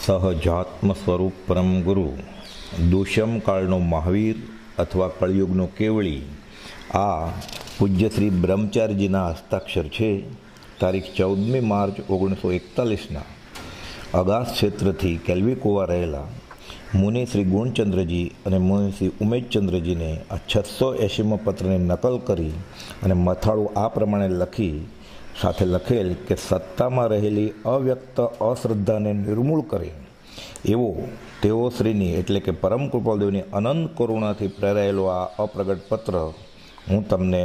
સહજાત્મ સ્વરૂપ પરમ ગુરુ દુષ્યમ કાળનો મહાવીર અથવા કળિયુગનો કેવળી આ પૂજ્ય શ્રી બ્રહ્મચારીજીના હસ્તાક્ષર છે. તારીખ 14 માર્ચ 1941ના અગાસ ક્ષેત્રથી કેલ્વીકુવા રહેલા મુનિ શ્રી ગુણચંદ્રજી અને મુનિ શ્રી ઉમેશચંદ્રજીને આ 680મા પત્રની નકલ કરી અને મથાળું આ પ્રમાણે લખી સાથે લખેલ કે સત્તામાં રહેલી અવ્યક્ત અશ્રદ્ધાને નિર્મૂળ કરે એવો તેઓ શ્રીની એટલે કે પરમ કૃપાલદેવની અનંત કરુણાથી પ્રેરાયેલો આ અપ્રગટ પત્ર હું તમને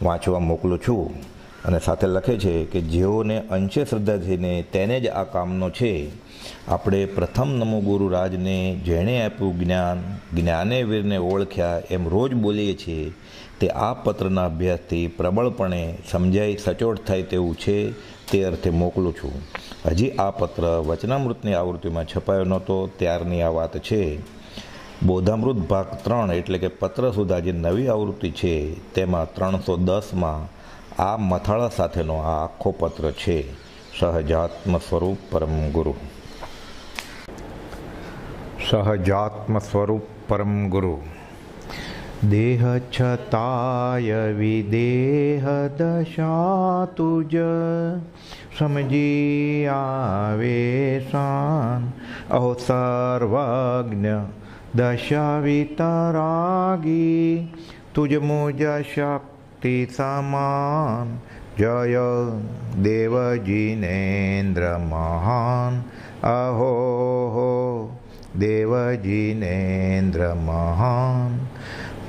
વાંચવા મોકલું છું. અને સાથે લખે છે કે જેઓને અંશે શ્રદ્ધા થઈને તેને જ આ કામનો છે. આપણે પ્રથમ નમો ગુરુ રાજને જેણે આપ્યું જ્ઞાન, જ્ઞાને વીરને ઓળખ્યા એમ રોજ બોલીએ છીએ તે આ પત્રના અભ્યાસથી પ્રબળપણે સમજાઈ સચોટ થાય તેવું છે તે અર્થે મોકલું છું. હજી આ પત્ર વચનામૃતની આવૃત્તિમાં છપાયો નહોતો ત્યારની આ વાત છે. બોધામૃત ભાગ 3 એટલે કે પત્ર સુધા જે નવી આવૃત્તિ છે તેમાં 310માં આ મથાળા સાથેનો આ આખો પત્ર છે. સહજાત્મ સ્વરૂપ પરમ ગુરુ. સહજાત્મ સ્વરૂપ પરમ ગુરુ. દેહ છતાય વિદેહ દશા તુજ સમજી આવે શાન અહો સર્વજ્ઞ દશા વિતરાગી તુજ મુજ શક્તિ સમાન જય દેવજીનેન્દ્ર મહાન અહો હો દેવજીનેન્દ્ર મહાન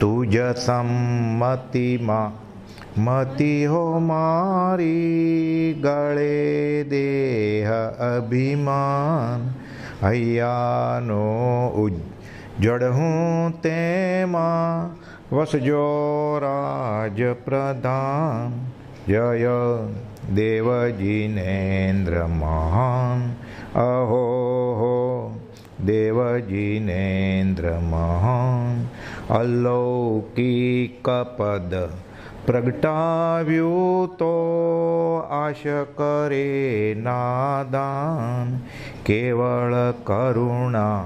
તુજ સંમતિમાં મતિ હો મારી ગળે દેહ અભિમાન હૈયાનો ઉજ્જડ હું તેમાં વસજો રાજ પ્રધાન જય દેવજીનેન્દ્ર મહાન અહો હો દેવજીનેન્દ્ર મહાન અલૌકિક પદ પ્રગટાવ્યું તો આશ કરે નાદાન કેવળ કરુણા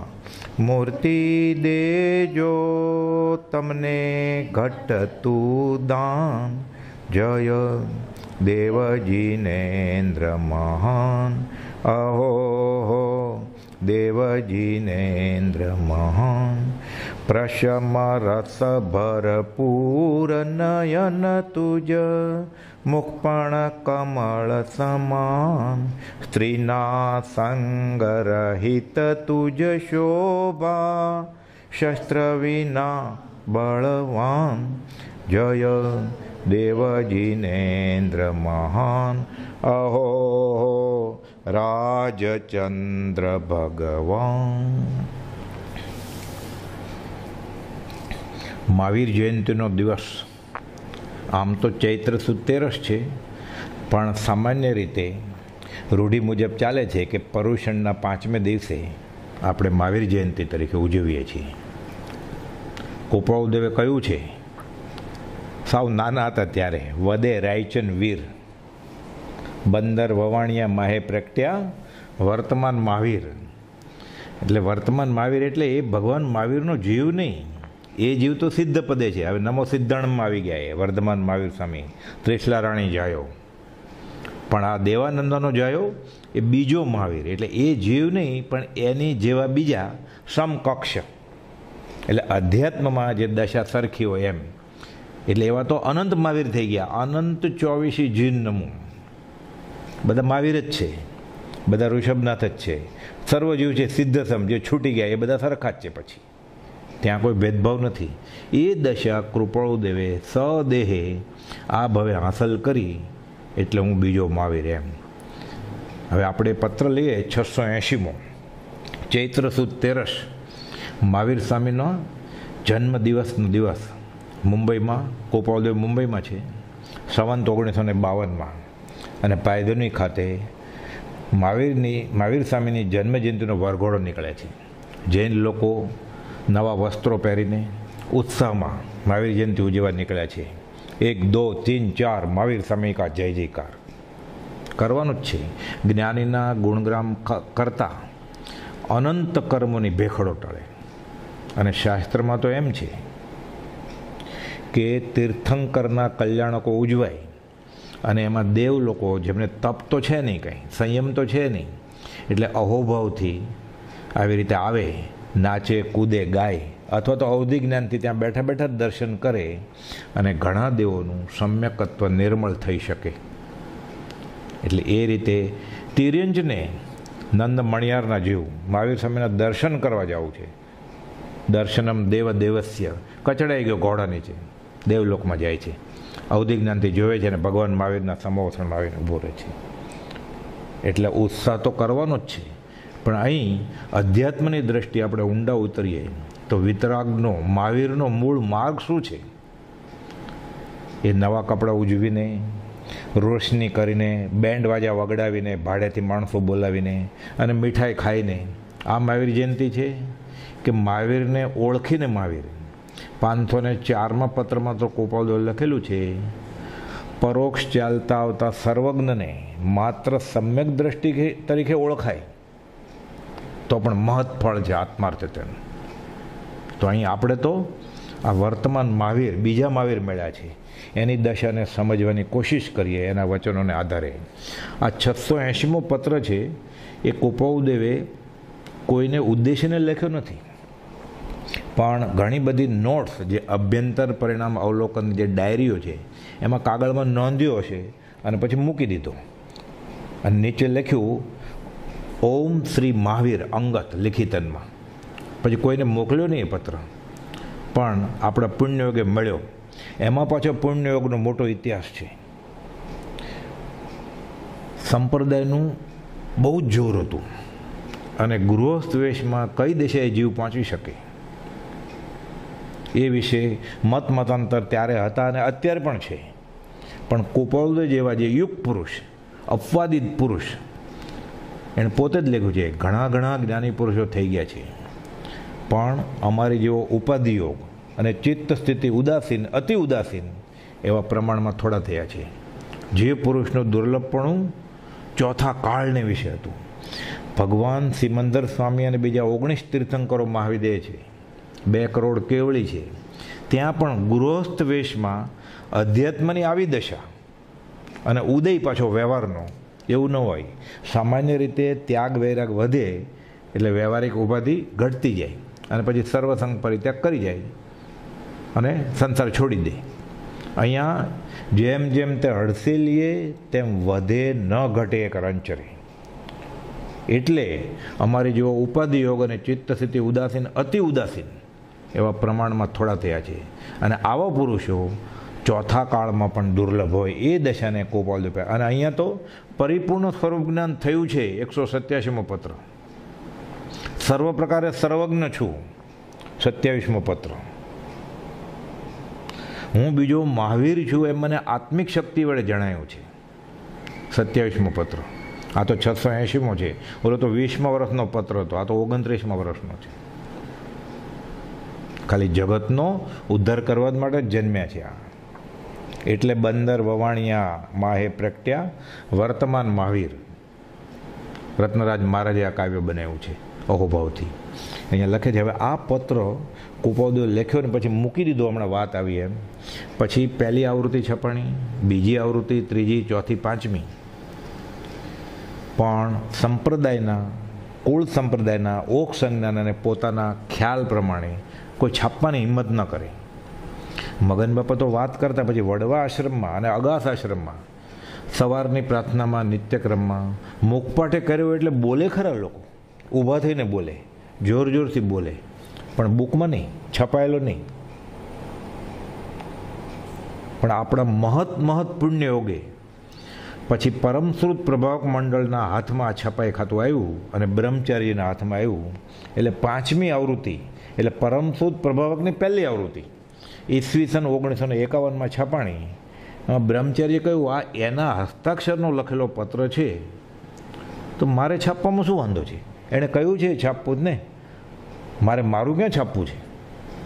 મૂર્તિ દેજો તમને ઘટતું દાન જય દેવજીનેન્દ્ર મહાન અહો હો દેવજીનેન્દ્ર મહાન પ્રશમ રસ ભરપૂર નયન તુજ મુખપણ કમળ સમાન સ્ત્રીના સંગરહિત તુજ શોભા શસ્ત્ર વિના બળવાન જય દેવજીનેન્દ્ર મહાન અહો રાજચંદ્ર ભગવાન. મહાવીર જયંતિનો દિવસ આમ તો ચૈત્ર સુદ 13 છે, પણ સામાન્ય રીતે રૂઢિ મુજબ ચાલે છે કે પર્યુષણના 5મે દિવસે આપણે મહાવીર જયંતિ તરીકે ઉજવીએ છીએ. કૃપાળુદેવે કહ્યું છે સાવ નાના હતા ત્યારે વદે રાયચન વીર બંદર વવાણિયા માહે પ્રગટ્યા વર્તમાન મહાવીર. એટલે વર્તમાન મહાવીર એટલે એ ભગવાન મહાવીરનો જીવ નહીં, એ જીવ તો સિદ્ધ પદે છે. હવે નમો સિદ્ધાણમાં આવી ગયા એ વર્ધમાન મહાવીર સ્વામી ત્રિશલા રાણી જાયો, પણ આ દેવાનંદનો જાયો એ બીજો મહાવીર. એટલે એ જીવ નહીં પણ એની જેવા બીજા સમકક્ષ, એટલે અધ્યાત્મમાં જે દશા સરખી હોય એમ. એટલે એવા તો અનંત મહાવીર થઈ ગયા. અનંત 24 જીન નમું બધા મહાવીર જ છે, બધા ઋષભનાથ જ છે. સર્વજીવ છે સિદ્ધસમ જે છૂટી ગયા એ બધા સરખા જ છે. પછી ત્યાં કોઈ ભેદભાવ નથી. એ દશા કૃપાળુદેવે સદેહે આ ભવે હાંસલ કરી એટલે હું બીજો મહાવીર એમ. હવે આપણે પત્ર લઈએ 680મો ચૈત્ર સુદ 13 મહાવીર સ્વામીનો જન્મ દિવસનો દિવસ મુંબઈમાં. કૃપાળુદેવ મુંબઈમાં છે સંવંત 1952માં. અને પાયધની ખાતે મહાવીર સ્વામીની જન્મજયંતિનો વરઘોડો નીકળે છે. જૈન લોકો નવા વસ્ત્રો પહેરીને ઉત્સાહમાં મહાવીર જયંતિ ઉજવવા નીકળ્યા છે. 1 2 3 4 મહાવીર સ્વામી કા જય જયકાર કરવાનું જ છે. જ્ઞાનીના ગુણગ્રામ કરતા અનંત કર્મોની ભેખડો ટળે. અને શાસ્ત્રમાં તો એમ છે કે તીર્થંકરના કલ્યાણકો ઉજવાય અને એમાં દેવ લોકો જેમને તપ તો છે નહીં, કંઈ સંયમ તો છે નહીં, એટલે અહોભાવથી આવી રીતે આવે, નાચે કૂદે ગાય, અથવા તો અવધિ જ્ઞાનથી ત્યાં બેઠા બેઠા દર્શન કરે અને ઘણા દેવોનું સમ્યકત્વ નિર્મળ થઈ શકે. એટલે એ રીતે તિર્યંજને નંદ મણિયારના જીવ મહાવીર સ્વામીના દર્શન કરવા જવું છે. દર્શનમ દેવ દેવસ્ય, કચડાઈ ગયો ઘોડા નીચે, દેવલોકમાં જાય છે, અવધિ જ્ઞાનથી જોવે છે અને ભગવાન મહાવીરના સમોસણમાં આવીને ઊભો રહે છે. એટલે ઉત્સાહ તો કરવાનો જ છે, પણ અહીં અધ્યાત્મની દ્રષ્ટિએ આપણે ઊંડા ઉતરીએ તો વિતરાગનો મહાવીરનો મૂળ માર્ગ શું છે? એ નવા કપડાં ઉજવીને, રોશની કરીને, બેન્ડ વાજા વગડાવીને, ભાડેથી માણસો બોલાવીને અને મીઠાઈ ખાઈને આ મહાવીર જયંતિ છે? કે મહાવીરને ઓળખીને મહાવીર 504માં પત્રમાં તો ગોપાલદેવ લખેલું છે, પરોક્ષ ચાલતા આવતા સર્વજ્ઞને માત્ર સમ્યક દ્રષ્ટિ તરીકે ઓળખાય તો પણ મહત્ફળ છે આત્માર્થ તેનું. તો અહીં આપણે તો આ વર્તમાન મહાવીર, બીજા મહાવીર મળ્યા છે, એની દશાને સમજવાની કોશિશ કરીએ એના વચનોને આધારે. આ 680મો પત્ર છે એ ગોપાલદેવે કોઈને ઉદ્દેશીને લખ્યો નથી, પણ ઘણી બધી નોટ્સ, જે અભ્યંતર પરિણામ અવલોકન જે ડાયરીઓ છે એમાં કાગળમાં નોંધ્યો હશે અને પછી મૂકી દીધો. અને નીચે લખ્યું ઓમ શ્રી મહાવીર અંગત લિખિતનમાં. પછી કોઈને મોકલ્યો નહીં એ પત્ર, પણ આપણા પુણ્યયોગે મળ્યો. એમાં પાછો પુણ્યયોગનો મોટો ઇતિહાસ છે. સંપ્રદાયનું બહુ જ જોર હતું અને ગૃહસ્થ વેશમાં કઈ દિશાએ જીવ પહોંચી શકે એ વિશે મત મતાંતર ત્યારે હતા અને અત્યારે પણ છે. પણ ગોપાલદેવ જેવા જે યુગ પુરુષ, અપવાદિત પુરુષ, એણે પોતે જ લખ્યું છે ઘણા ઘણા જ્ઞાની પુરુષો થઈ ગયા છે, પણ અમારી જેવો ઉપાધિ યોગ અને ચિત્ત સ્થિતિ ઉદાસીન, અતિ ઉદાસીન એવા પ્રમાણમાં થોડા થયા છે. જે પુરુષનું દુર્લભપણું ચોથા કાળને વિશે હતું. ભગવાન સિમંદર સ્વામી અને બીજા 19 તીર્થંકરો મહાવિદેય છે, 2 કરોડ કેવળી છે, ત્યાં પણ ગૃહસ્થ વેશમાં અધ્યાત્મની આવી દશા અને ઉદય પાછો વ્યવહારનો એવું ન હોય. સામાન્ય રીતે ત્યાગ વૈરાગ વધે એટલે વ્યવહારિક ઉપાધિ ઘટતી જાય અને પછી સર્વસંગ પરિત્યાગ કરી જાય અને સંસાર છોડી દે. અહીંયા જેમ જેમ તે હડસેલીએ તેમ વધે ન ઘટે એક રંચરે. એટલે અમારી જેવો ઉપાધિ યોગ અને ચિત્ત સ્થિતિ ઉદાસીન, અતિ ઉદાસીન એવા પ્રમાણમાં થોડા થયા છે. અને આવા પુરુષો ચોથા કાળમાં પણ દુર્લભ હોય એ દશાને ગોપાલદેવ. અને અહીંયા તો પરિપૂર્ણ સ્વરૂપ જ્ઞાન થયું છે. 187મો પત્ર, સર્વ પ્રકારે સર્વજ્ઞ છું. 27મો પત્ર, હું બીજો મહાવીર છું એમ મને આત્મિક શક્તિ વડે જણાયું છે. 27મો પત્ર. આ તો 680મો છે. ઓલો તો 20મા વર્ષનો પત્ર હતો, આ તો 29મા વર્ષનો છે. ખાલી જગતનો ઉદ્ધાર કરવા માટે જ જન્મ્યા છે આ. એટલે બંદર વવાણિયા માહે પ્રગટ્યા વર્તમાન મહાવીર. રત્નરાજ મહારાજે આ કાવ્ય બનાવ્યું છે અહોભાવથી. અહીંયા લખે છે, હવે આ પત્ર ગોપાલદેવ લખ્યો ને પછી મૂકી દીધો, હમણાં વાત આવી એમ. પછી પહેલી આવૃત્તિ છપાણી, બીજી આવૃત્તિ, ત્રીજી, ચોથી, પાંચમી. પણ સંપ્રદાયના, કુળ સંપ્રદાયના ઓક સંજ્ઞાન અને પોતાના ખ્યાલ પ્રમાણે કોઈ છાપવાની હિંમત ન કરે. મગન બાપા તો વાત કરતા, પછી વડવા આશ્રમમાં અને અગાસ આશ્રમમાં સવારની પ્રાર્થનામાં, નિત્યક્રમમાં મુખપાઠે કર્યો એટલે બોલે ખરા લોકો, ઊભા થઈને બોલે, જોર જોરથી બોલે, પણ બુકમાં નહીં, છપાયેલો નહીં. પણ આપણા મહત પુણ્ય યોગે પછી પરમશ્રુત પ્રભાવક મંડળના હાથમાં આ છપાઈ ખાતું આવ્યું અને બ્રહ્મચારીના હાથમાં આવ્યું. એટલે 5મી આવૃત્તિ, એટલે પરમશ્રુત પ્રભાવકની પહેલી આવૃત્તિ ઈસવીસન 1951માં છપાણી. બ્રહ્મચારીએ કહ્યું, આ એના હસ્તાક્ષરનો લખેલો પત્ર છે તો મારે છાપવામાં શું વાંધો છે? એણે કહ્યું છે છાપવું જ ને, મારું ક્યાં છાપવું છે?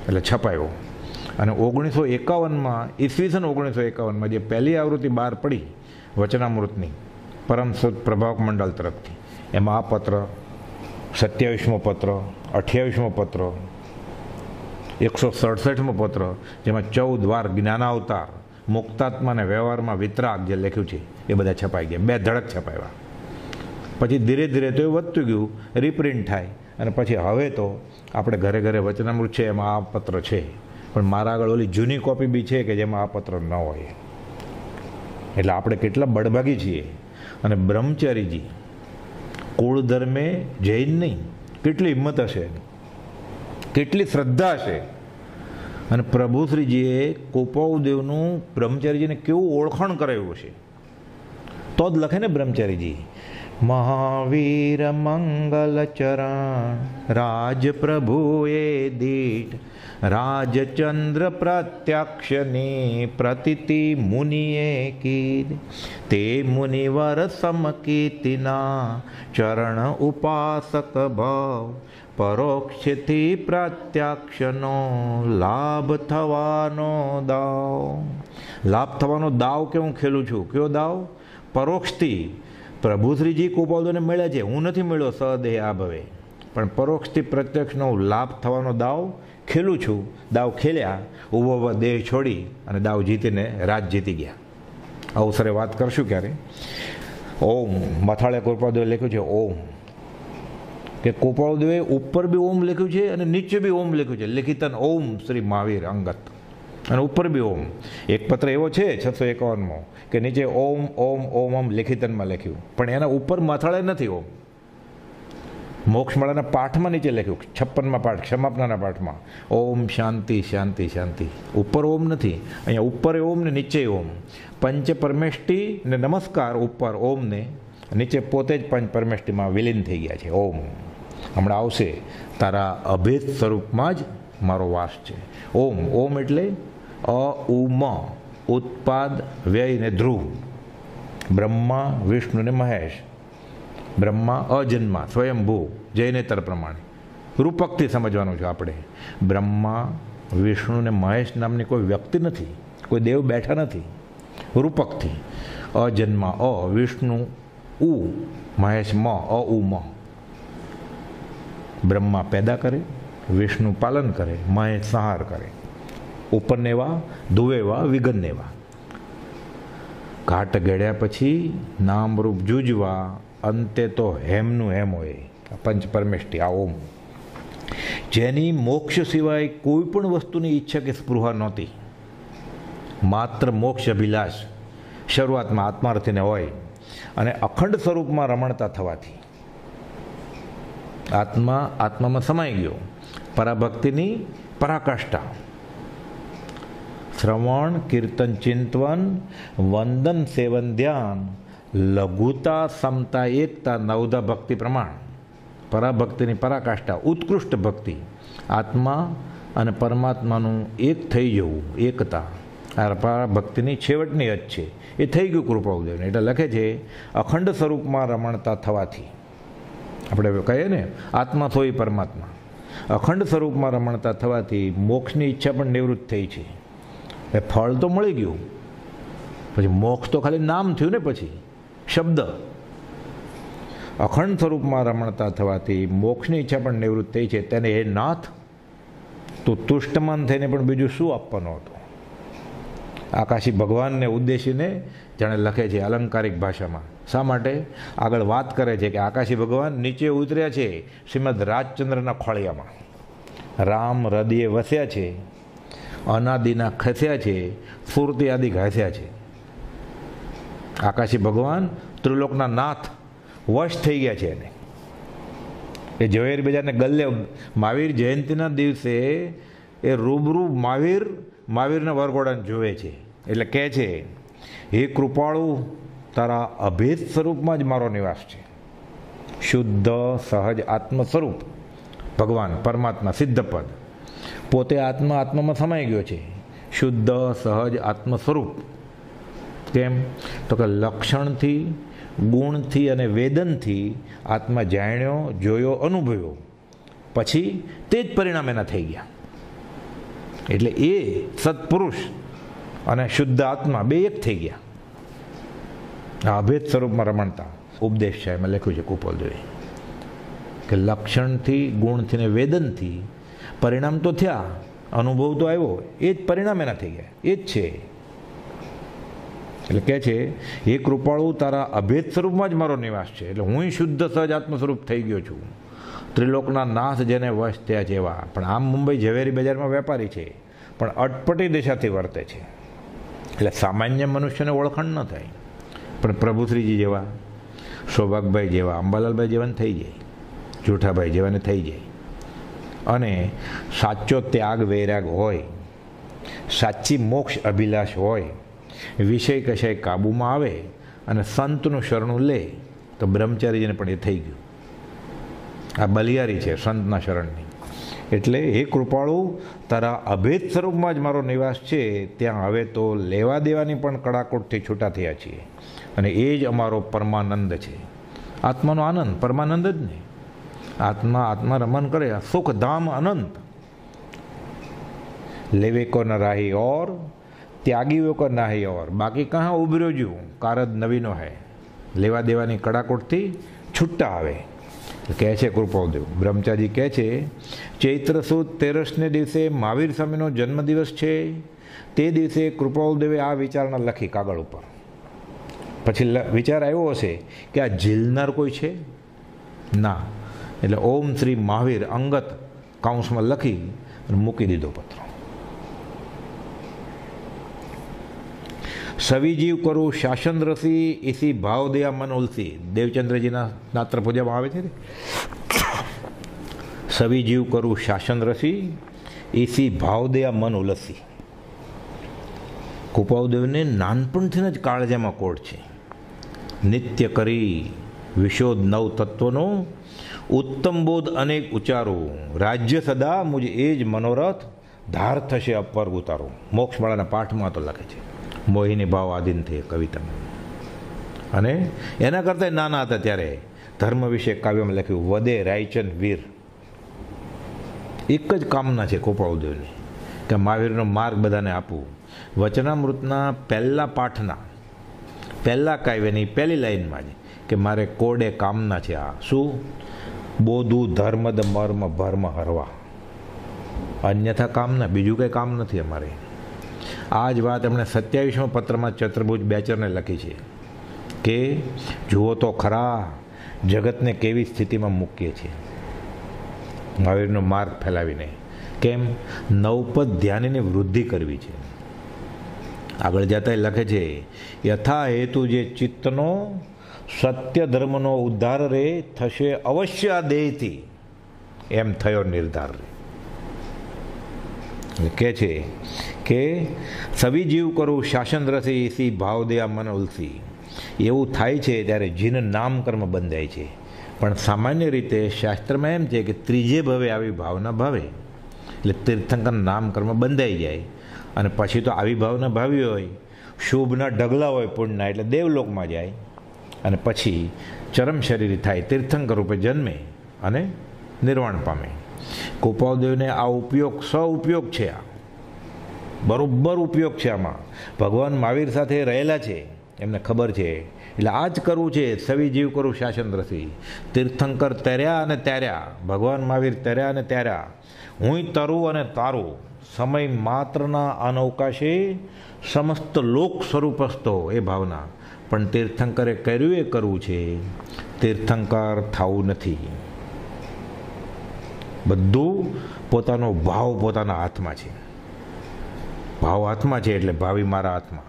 એટલે છપાયો. અને 1951માં, ઈસવીસન 1951માં જે પહેલી આવૃત્તિ બહાર પડી વચનામૃતની પરમશ્રુત પ્રભાવક મંડળ તરફથી, એમાં આ પત્ર 27મો પત્ર, 28મો પત્ર, 167મો પત્ર, જેમાં 14 વાર જ્ઞાનાવતાર, મુક્તાત્મા અને વ્યવહારમાં વિતરાગ જે લખ્યું છે એ બધા છપાઈ ગયા, 2 ધડક છપાવ્યા. પછી ધીરે ધીરે તો એ વધતું ગયું, રિપ્રિન્ટ થાય, અને પછી હવે તો આપણે ઘરે ઘરે વચનામૃત છે એમાં આ પત્ર છે, પણ મારા આગળ ઓલી જૂની કોપી બી છે કે જેમાં આ પત્ર ન હોય. એટલે આપણે કેટલા બળભાગી છીએ. અને બ્રહ્મચારીજી કુળ ધર્મે જૈન નહીં, કેટલી હિંમત હશે, કેટલી શ્રદ્ધા હશે. અને પ્રભુશ્રીજીએ કોપાઉદેવનું બ્રહ્મચારીજીને કેવું ઓળખાણ કરાવ્યું છે, તો જ લખે ને બ્રહ્મચારીજી, મહાવીર મંગલ ચરણ રાજ પ્રભુએ દીઠ રાજચંદ્ર પ્રત્યક્ષની પ્રતિતિ મુનિએ કીધ તે મુનિવર સમકીર્તિના ચરણ ઉપાસક ભાવ પરોક્ષથી પ્રત્યક્ષનો લાભ થવાનો દાવ. લાભ થવાનો દાવ કે હું ખેલું છું, કયો દાવ? પરોક્ષથી. પ્રભુશ્રીજી કૃપાળુને મળ્યા છે, હું નથી મળ્યો સદેહ આ ભવે, પણ પરોક્ષથી પ્રત્યક્ષનો લાભ થવાનો દાવ ખેલું છું. દાવ ખેલ્યા, ઉભો દેહ છોડી અને દાવ જીતીને રાજ જીતી ગયા. અવસરે વાત કરશું ક્યારે. ઓમ મથાળે કૃપાળુદેવે લખ્યું છે ઓમ, કે કૃપાળુદેવે ઉપર બી ઓમ લખ્યું છે અને નીચે બી ઓમ લખ્યું છે, લિખિતન ઓમ શ્રી મહાવીર અંગત, અને ઉપર બી ઓમ. એક પત્ર એવો છે 651મો કે નીચે ઓમ ઓમ ઓમ ઓમ લિખિતનમાં લખ્યું, પણ એના ઉપર મથાળે નથી ઓમ. મોક્ષમાળાના પાઠમાં નીચે લખ્યું, 56મા પાઠ ક્ષમાપનાના પાઠમાં ઓમ શાંતિ શાંતિ શાંતિ, ઉપર ઓમ નથી. અહીંયા ઉપર ઓમ ને નીચે ઓમ. પંચ પરમેષ્ટિ ને નમસ્કાર ઉપર ઓમ ને, નીચે પોતે જ પંચ પરમેષ્ટિમાં વિલીન થઈ ગયા છે. ઓમ હમણાં આવશે, તારા અભેદ સ્વરૂપમાં જ મારો વાસ છે. ઓમ ઓમ એટલે અ ઉ મ, ઉત્પાદ વ્યય ને ધ્રુવ. બ્રહ્મા વિષ્ણુ ને મહેશ. બ્રહ્મા અજન્મા સ્વયંભૂ જૈનેતર પ્રમાણે રૂપકથી સમજવાનું છે આપણે. બ્રહ્મા વિષ્ણુ ને મહેશ નામની કોઈ વ્યક્તિ નથી, કોઈ દેવ બેઠા નથી. રૂપકથી અજન્મા અ, વિષ્ણુ ઉ, મહેશ મ, અ ઉ મ. બ્રહ્મા પેદા કરે, વિષ્ણુ પાલન કરે, મહેશ સંહાર કરે. ઉપરનેવા ધુવેવા વિઘનનેવા. ઘાટ ગળ્યા પછી નામરૂપ જૂજવા, અંતે તો હેમનું હેમ હોય. પંચ પરમેષ્ટિ આ ઓમ, જેની મોક્ષ સિવાય કોઈ પણ વસ્તુની ઈચ્છા કે સ્પૃહા નહોતી. માત્ર મોક્ષ અભિલાષ શરૂઆતમાં આત્માર્થીને હોય, અને અખંડ સ્વરૂપમાં રમણતા થવાથી આત્મામાં સમાઈ ગયો. પરાભક્તિની પરાકાષ્ઠા. શ્રવણ કીર્તન ચિંતવન વંદન સેવન ધ્યાન લઘુતા સમતા એકતા નવધા ભક્તિ પ્રમાણ. પરાભક્તિની પરાકાષ્ઠા, ઉત્કૃષ્ટ ભક્તિ, આત્મા અને પરમાત્માનું એક થઈ જવું, એકતા. આ પરાભક્તિની છેવટની હદ છે. એ થઈ ગયું કૃપાળુદેવને. એટલે લખે છે અખંડ સ્વરૂપમાં રમણતા થવાથી, આપણે કહીએ ને આત્મા સોઈ પરમાત્મા, અખંડ સ્વરૂપમાં રમણતા થવાથી મોક્ષની ઈચ્છા પણ નિવૃત્ત થઈ છે. એ ફળ તો મળી ગયું, પછી મોક્ષ તો ખાલી નામ થયું ને, પછી શબ્દ. અખંડ સ્વરૂપમાં રમણતા થવાથી મોક્ષની ઈચ્છા પણ નિવૃત્ત થઈ છે. તેને હે નાથ, તું તુષ્ટમાન થઈને પણ બીજું શું આપવાનું હતું? આકાશી ભગવાનને ઉદ્દેશીને જાણે લખે છે અલંકારિક ભાષામાં. શા માટે? આગળ વાત કરે છે કે આકાશી ભગવાન નીચે ઉતર્યા છે શ્રીમદ રાજચંદ્રના ખોળિયામાં. રામ હૃદયે વસ્યા છે, અનાદિના ખસ્યા છે, સ્ફૂર્તિ આદિ ઘસ્યા છે. આકાશી ભગવાન ત્રિલોકના નાથ વશ થઈ ગયા છે એને. એ ઝવેર બજારને ગલ્લે મહાવીર જયંતિના દિવસે એ રૂબરૂ મહાવીરના વરઘોડાને જોવે છે. એટલે કહે છે, હે કૃપાળુ, તારા અભેદ સ્વરૂપમાં જ મારો નિવાસ છે. શુદ્ધ સહજ આત્મ સ્વરૂપ ભગવાન પરમાત્મા સિદ્ધપદ, પોતે આત્મામાં સમાઈ ગયો છે. શુદ્ધ સહજ આત્મ સ્વરૂપ. કેમ? તો કે લક્ષણથી, ગુણથી અને વેદનથી આત્મા જાણ્યો, જોયો, અનુભવ્યો, પછી તે જ પરિણામ એના થઈ ગયા. એટલે એ સત્પુરુષ અને શુદ્ધ આત્મા બે એક થઈ ગયા. આ અભેદ સ્વરૂપમાં રમણતા ઉપદેશ છે એમાં લખ્યું છે કૃપાળુદેવે. કે લક્ષણથી, ગુણથી ને વેદનથી પરિણામ તો થયા, અનુભવ તો આવ્યો, એ જ પરિણામ એના થઈ ગયા, એ જ છે. એટલે કહે છે, એ કૃપાળુ તારા અભેદ સ્વરૂપમાં જ મારો નિવાસ છે. એટલે હું શુદ્ધ સહજ આત્મ સ્વરૂપ થઈ ગયો છું. ત્રિલોકના નાથ જેને વશ થયા છે એવા. પણ આમ મુંબઈ ઝવેરી બજારમાં વેપારી છે, પણ અટપટી દિશાથી વર્તે છે. એટલે સામાન્ય મનુષ્યને ઓળખાણ ન થાય, પણ પ્રભુશ્રીજી જેવા, સૌભાગભાઈ જેવા, અંબાલાલભાઈ જેવાને થઈ જાય, જૂઠાભાઈ જેવાને થઈ જાય. અને સાચો ત્યાગ વૈરાગ હોય, સાચી મોક્ષ અભિલાષ હોય, વિષય કશાય કાબૂમાં આવે અને સંતનું શરણું લે તો બ્રહ્મચારીજીને પણ એ થઈ ગયું. આ બલિયારી છે સંતના શરણની. એટલે એ કૃપાળુ તારા અભેદ સ્વરૂપમાં જ મારો નિવાસ છે. ત્યાં હવે તો લેવા દેવાની પણ કડાકોટથી છૂટા થયા છીએ, અને એ જ અમારો પરમાનંદ છે. આત્માનો આનંદ પરમાનંદ જ નહીં. આત્મા રમન કરે, સુખ ધામ અનંત. લેવે કો ન રાહી ઓર, ત્યાગીઓ કો નાહી ઓર. બાકી કહાં ઉભર્યો જુ, કારદ નવીનો હૈ. લેવા દેવાની કડાકોટથી છૂટા આવે. કહે છે કૃપાળદેવ, બ્રહ્મચારી કહે છે, ચૈત્ર સુદ 13ને દિવસે મહાવીર સ્વામીનો જન્મદિવસ છે. તે દિવસે કૃપાળદેવે આ વિચારણા લખી કાગળ ઉપર. પછી વિચાર આવ્યો હશે કે આ ઝીલનાર કોઈ છે ના, એટલે ઓમ શ્રી મહાવીર અંગત કાઉન્સમાં લખી અને મૂકી દીધો પત્ર. સવિજીવ કરું શાસન રસી એસી ભાવ દયા મન ઉલસી. દેવચંદ્રજીના નાત્ર પૂજામાં આવે છે ને, સવિજીવ કરું શાસન રસી એસી ભાવ દયા મન ઉલસી. કૃપાળદેવને નાનપણથી જ કાળજામાં કોડ છે. નિત્ય કરી વિશોધ નવ તત્વનો ઉત્તમ બોધ અનેક ઉચ્ચારું. રાજ્ય સદા મુજ એ જ મનોરથ ધાર થશે અપવર્ગ ઉતારો. મોક્ષમાળાના પાઠમાં તો લખે છે, મોહિની ભાવ આધીન થઈ કવિતામાં. અને એના કરતાં નાના હતા ત્યારે ધર્મ વિશે કાવ્યમાં લખ્યું, વદે રાયચંદ વીર. એક જ કામના છે કૃપાળદેવની કે મહાવીરનો માર્ગ બધાને આપવું. વચનામૃતના પહેલા પાઠના પહેલા કાવ્યની પહેલી લાઈનમાં જ કે મારે કોડે કામના છે. આ શું? બોધું ધર્મદ મર્મ ભર્મ હરવા. અન્યથા કામના, બીજું કંઈ કામ નથી અમારે. આ જ વાત એમણે 27મા પત્રમાં ચતુર્ભુજ બેચરને લખી છે કે જુઓ તો ખરા જગતને કેવી સ્થિતિમાં મૂકીએ છીએ મહાવીરનો માર્ગ ફેલાવીને. કેમ? નવપદ ધ્યાનની વૃદ્ધિ કરવી છે. આગળ જતા લખે છે, યથા હેતુ જે ચિત્તનો સત્ય ધર્મનો ઉદ્ધાર રે થશે અવશ્ય આ દેહથી, એમ થયો નિર્ધાર રે. કહે છે કે સવિજીવ કરું શાસન રસી એસી ભાવ દયા મન ઉલસી. એવું થાય છે ત્યારે જીન નામ કર્મ બંધાય છે. પણ સામાન્ય રીતે શાસ્ત્રમાં એમ છે કે ત્રીજે ભવે આવી ભાવના ભાવે, એટલે તીર્થંકર નામ કર્મ બંધાઈ જાય. અને પછી તો આવી ભાવના ભાવી હોય, શુભના ઢગલા હોય પુણ્યના, એટલે દેવલોકમાં જાય. અને પછી ચરમ શરીર થાય, તીર્થંકર રૂપે જન્મે અને નિર્વાણ પામે. કૃપાળદેવને આ ઉપયોગ ઉપયોગ છે. આ બરોબર ઉપયોગ છે. આમાં ભગવાન મહાવીર સાથે રહેલા છે, એમને ખબર છે. એટલે આ જ કરવું છે. સવિજીવ કરું શાસન રસી. તીર્થંકર તર્યા અને ત્યાર્યા, ભગવાન મહાવીર તર્યા અને ત્યાર્યા. હું તરું અને તારું, સમય માત્રના અનવકાશે સમસ્ત લોક સ્વરૂપસ્તો. એ ભાવના. પણ તીર્થંકરે કર્યું એ કરવું છે. તીર્થંકર થવું નથી. બધું પોતાનો ભાવ પોતાના હાથમાં છે. ભાવ હાથમાં છે એટલે ભાવિ મારા હાથમાં.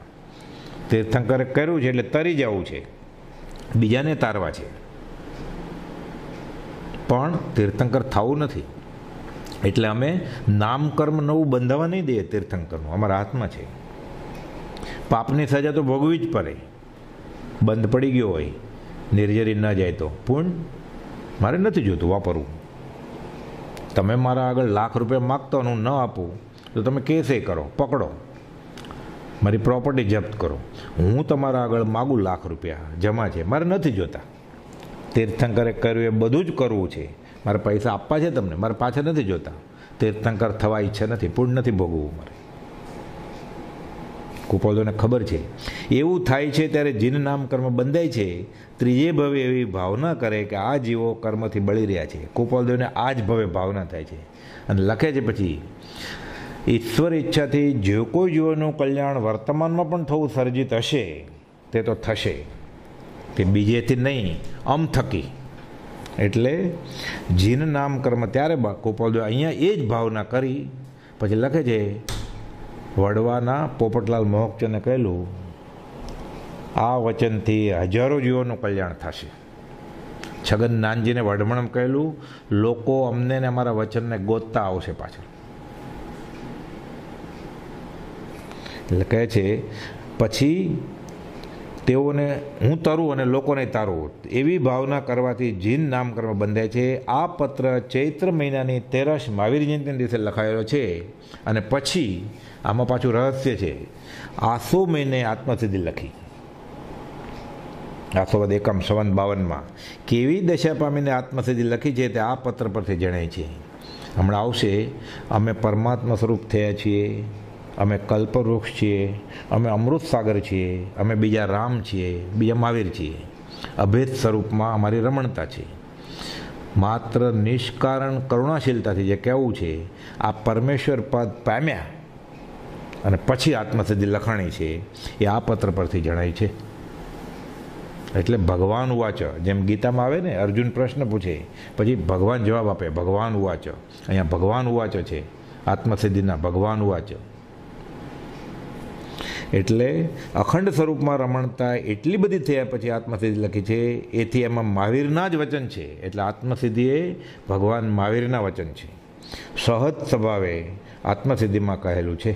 તીર્થંકરે કર્યું છે એટલે તરી જવું છે, બીજાને તારવા છે. પણ તીર્થંકર થવું નથી. એટલે અમે નામકર્મ નવું બંધાવા નહીં દઈએ. તીર્થંકરનું અમારા હાથમાં છે. પાપની સજા તો ભોગવી જ પડે. બંધ પડી ગયો હોય, નિર્જરી ન જાય તો પૂર્ણ મારે નથી જોતું વાપરવું. તમે મારા આગળ લાખ રૂપિયા માગતો અને હું ન આપું તો તમે કેસે કરો, પકડો, મારી પ્રોપર્ટી જપ્ત કરો. હું તમારા આગળ માગું લાખ રૂપિયા જમા છે, મારે નથી જોતા. તીર્થંકરે કર્યું એ બધું જ કરવું છે. મારે પૈસા આપવા છે તમને, મારે પાછા નથી જોતા. તીર્થંકર થવા ઈચ્છા નથી, પૂર્ણ નથી ભોગવવું મારે. કુપોલદોને ખબર છે એવું થાય છે ત્યારે જીન નામ કર્મ બંધાય છે, ત્રીજે ભવે એવી ભાવના કરે કે આ જીવો કર્મથી બળી રહ્યા છે. કુપોલદોને આ જ ભવે ભાવના થાય છે અને લખે છે પછી, ઈશ્વર ઈચ્છાથી જે કોઈ જીવોનું કલ્યાણ વર્તમાનમાં પણ થવું સર્જિત હશે તે તો થશે, કે બીજેથી નહીં, અમ થકી. એટલે જીન નામ કર્મ ત્યારે કુપોલદો અહીંયા એ જ ભાવના કરી પછી લખે છે, વડવાના પોપટલાલ મોહકચંદે કહેલું, આ વચનથી હજારો જીવોનું કલ્યાણ થશે. છગન નાનજીને વઢમણમ કહેલું, લોકો અમને ને અમારા વચનને ગોતતા આવશે પાછળ. એટલે કહે છે પછી તેઓને હું તરું અને લોકોને તારું, એવી ભાવના કરવાથી જીન નામ કર્મ બંધાય છે. આ પત્ર ચૈત્ર મહિનાની 13 મહાવીર જયંતિના દિવસે લખાયેલો છે અને પછી આમાં પાછું રહસ્ય છે, આસો મહિને આત્મસિદ્ધિ લખી. આસોવદ એકમ સંવત 52માં કેવી દશા પામીને આત્મસિદ્ધિ લખી છે તે આ પત્ર પરથી જણાય છે. હમણાં આવશે, અમે પરમાત્મા સ્વરૂપ થયા છીએ, અમે કલ્પવૃક્ષ છીએ, અમે અમૃત સાગર છીએ, અમે બીજા રામ છીએ, બીજા મહાવીર છીએ. અભેદ સ્વરૂપમાં અમારી રમણતા છે. માત્ર નિષ્કારણ કરુણાશીલતાથી જે કહેવું છે, આ પરમેશ્વર પદ પામ્યા અને પછી આત્મસિદ્ધિ લખાણી છે, એ આ પત્ર પરથી જણાય છે. એટલે ભગવાન ઉવાચ, જેમ ગીતામાં આવે ને, અર્જુન પ્રશ્ન પૂછે પછી ભગવાન જવાબ આપે, ભગવાન ઉવાચ. અહીંયા ભગવાન ઉવાચ છે, આત્મસિદ્ધિના ભગવાન ઉવાચ. એટલે અખંડ સ્વરૂપમાં રમણતા એટલી બધી થયા પછી આત્મસિદ્ધિ લખી છે. એથી એમાં મહાવીરના જ વચન છે, એટલે આત્મસિદ્ધિ એ ભગવાન મહાવીરના વચન છે. સહજ સ્વભાવે આત્મસિદ્ધિમાં કહેલું છે.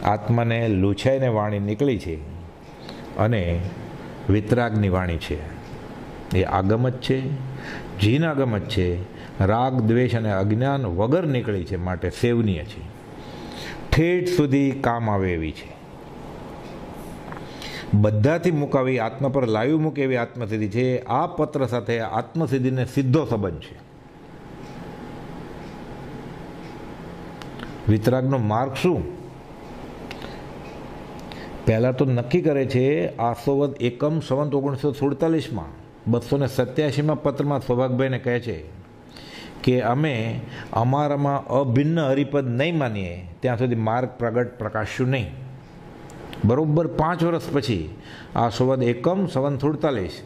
આત્માને લૂછાઈને વાણી નીકળી છે અને વિતરાગની વાણી છે. એ આગમ જ છે, જીન આગમ જ છે. રાગ, દ્વેષ અને અજ્ઞાન વગર નીકળી છે, માટે સેવનીય છે. ઠેઠ સુધી કામ આવે એવી છે. બધાથી મુકાવી આત્મા પર લાવી મૂકે એવી આત્મસિદ્ધિ છે. આ પત્ર સાથે આત્મસિદ્ધિને સીધો સંબંધ છે. વિતરાગનો માર્ગ શું? પહેલાં તો નક્કી કરે છે આસોવદ એકમ સંવત 1947માં 287માં પત્રમાં સૌભાગભાઈને કહે છે કે અમે અમારામાં અભિન્ન હરિપદ નહીં માનીએ ત્યાં સુધી માર્ગ પ્રગટ પ્રકાશશું નહીં. બરોબર 5 વર્ષ પછી આસોવદ એકમ સંવત 47,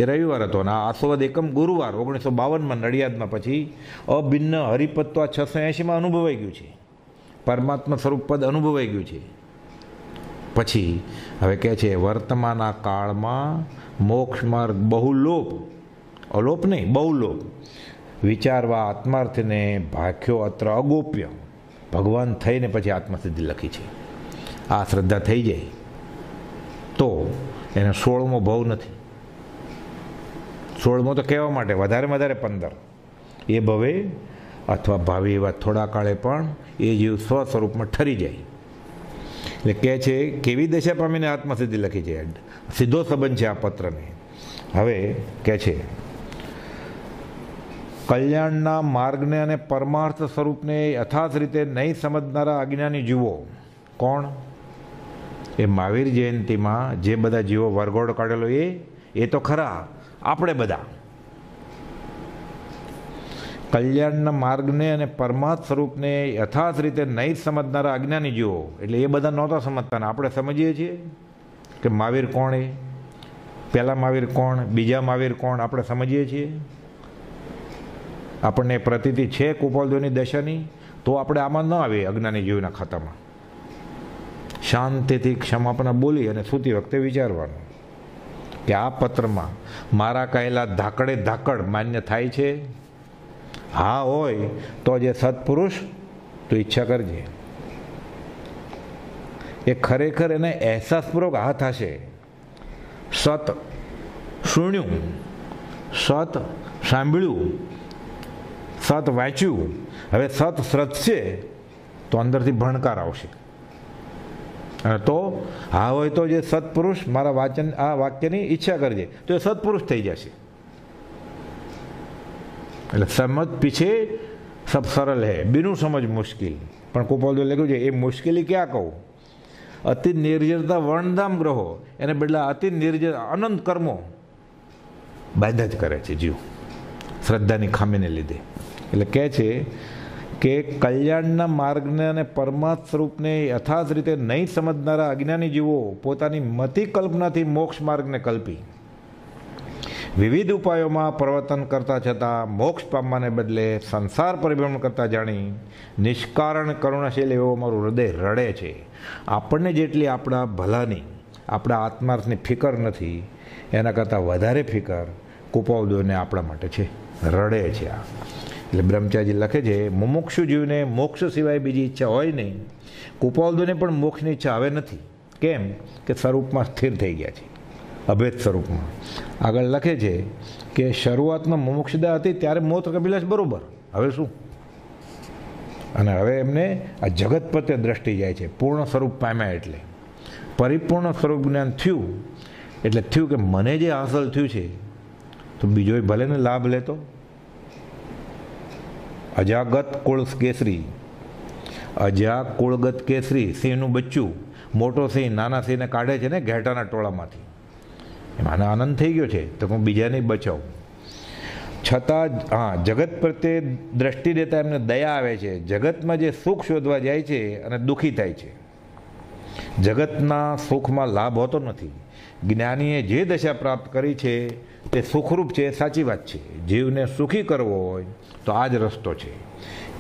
એ રવિવાર હતો અને આ આસોવદ એકમ ગુરુવાર 1952માં નડિયાદમાં પછી અભિન્ન હરિપદ તો આ 680માં અનુભવાઈ ગયું છે. પરમાત્મા સ્વરૂપ પદ અનુભવાઈ ગયું છે. પછી હવે કહે છે, વર્તમાનના કાળમાં મોક્ષ માર્ગ બહુ લોપ, અલોપ નહીં, બહુ લોપ વિચારવા આત્માર્થને ભાખ્યો અત્ર અગોપ્ય. ભગવાન થઈને પછી આત્મસિદ્ધિ લખી છે. આ શ્રદ્ધા થઈ જાય તો એને 16મો ભાવ નથી. 16મો તો કહેવા માટે વધારે 15 એ ભવે અથવા ભાવિ એવા થોડા કાળે પણ એ જીવ સ્વ સ્વરૂપમાં ઠરી જાય. એટલે કહે છે કેવી દશા પામીને આત્મસિદ્ધિ લખી છે. સીધો સંબંધ છે આ પત્રને. હવે કહે છે, કલ્યાણના માર્ગને અને પરમાર્થ સ્વરૂપને યથાર્થ રીતે નહીં સમજનારા અજ્ઞાની જીવો. કોણ? એ મહાવીર જયંતિમાં જે બધા જીવો વરઘોડો કાઢેલો એ તો ખરા, આપણે બધા. કલ્યાણના માર્ગને અને પરમાર્થ સ્વરૂપને યથાર્થ રીતે નહીં સમજનારા અજ્ઞાની જીવો, એટલે એ બધા નહોતા સમજતા ને આપણે સમજીએ છીએ કે મહાવીર કોણ, એ પહેલા મહાવીર કોણ, બીજા મહાવીર કોણ, આપણે સમજીએ છીએ. આપણને પ્રતીતિ છે કુપોલદોની દશાની, તો આપણે આમાં ન આવીએ અજ્ઞાની જીવના ખાતામાં. શાંતિથી ક્ષમાપના બોલી અને સૂતી વખતે વિચારવાનું કે આ પત્રમાં મારા કહેલા ધાકડે ધાકડ માન્ય થાય છે. હા હોય તો જે સત્પુરુષ તો ઈચ્છા કરજે. એ ખરેખર એને અહેસાસપૂર્વક હા થશે. સત સુણ્યું, સત સાંભળ્યું, સત વાંચ્યું, હવે સત શ્રદ્ધશે તો અંદરથી ભણકાર આવશે. અને તો હા હોય તો જે સત્પુરુષ મારા વાચન આ વાક્યની ઈચ્છા કરજે તો એ સત્પુરુષ થઈ જશે. એટલે સમજ પીછે સબ સરળ હે, બીનું સમજ મુશ્કેલ. પણ કુપોલદોએ લખ્યું છે એ મુશ્કેલી ક્યાં કહું? અતિ નિર્જરતા વર્ણધામ ગ્રહો એને બદલે અતિ નિર્જર અનંત કર્મો બાંધા જ કરે છે જીવ, શ્રદ્ધાની ખામીને લીધે. એટલે કહે છે કે કલ્યાણના માર્ગને અને પરમાર્થ સ્વરૂપને યથાર્થ રીતે નહીં સમજનારા અજ્ઞાની જીવો પોતાની મતિ કલ્પનાથી મોક્ષ માર્ગને કલ્પી વિવિધ ઉપાયોમાં પ્રવર્તન કરતા છતાં મોક્ષ પામવાને બદલે સંસાર પરિભ્રમણ કરતા જાણી નિષ્કારણ કરુણાશીલ એવો મારું હૃદય રડે છે. આપણને જેટલી આપણા ભલાની, આપણા આત્માર્થની ફિકર નથી, એના કરતાં વધારે ફિકર કુપાવદોને આપણા માટે છે, રડે છે. આ એટલે બ્રહ્મચારી લખે છે, મુમુક્ષુ જીવને મોક્ષ સિવાય બીજી ઈચ્છા હોય નહીં. કુપાવદોને પણ મોક્ષની ઈચ્છા હવે નથી. કેમ કે સ્વરૂપમાં સ્થિર થઈ ગયા છે, અભેદ સ્વરૂપમાં. આગળ લખે છે કે શરૂઆતમાં મુમુક્ષુતા હતી ત્યારે મોત કપિલાસ બરોબર, હવે શું? અને હવે એમને આ જગત પ્રત્યે દ્રષ્ટિ જાય છે. પૂર્ણ સ્વરૂપ પામ્યા એટલે પરિપૂર્ણ સ્વરૂપ જ્ઞાન થયું એટલે થયું કે મને જે હાંસલ થયું છે તો બીજો ભલે ને લાભ લેતો. અજાગત કુળ કેસરી, અજા કુળગત કેસરી, સિંહનું બચ્ચું મોટો સિંહ નાના સિંહને કાઢે છે ને ઘેટાના ટોળામાંથી, એમાં આનંદ થઈ ગયો છે તો હું બીજાને બચાવું. છતાં જગત પ્રત્યે દ્રષ્ટિ દેતા એમને દયા આવે છે. જગતમાં જે સુખ શોધવા જાય છે અને દુઃખી થાય છે. જગતના સુખમાં લાભ હોતો નથી. જ્ઞાનીએ જે દશા પ્રાપ્ત કરી છે તે સુખરૂપ છે, સાચી વાત છે. જીવને સુખી કરવો હોય તો આ જ રસ્તો છે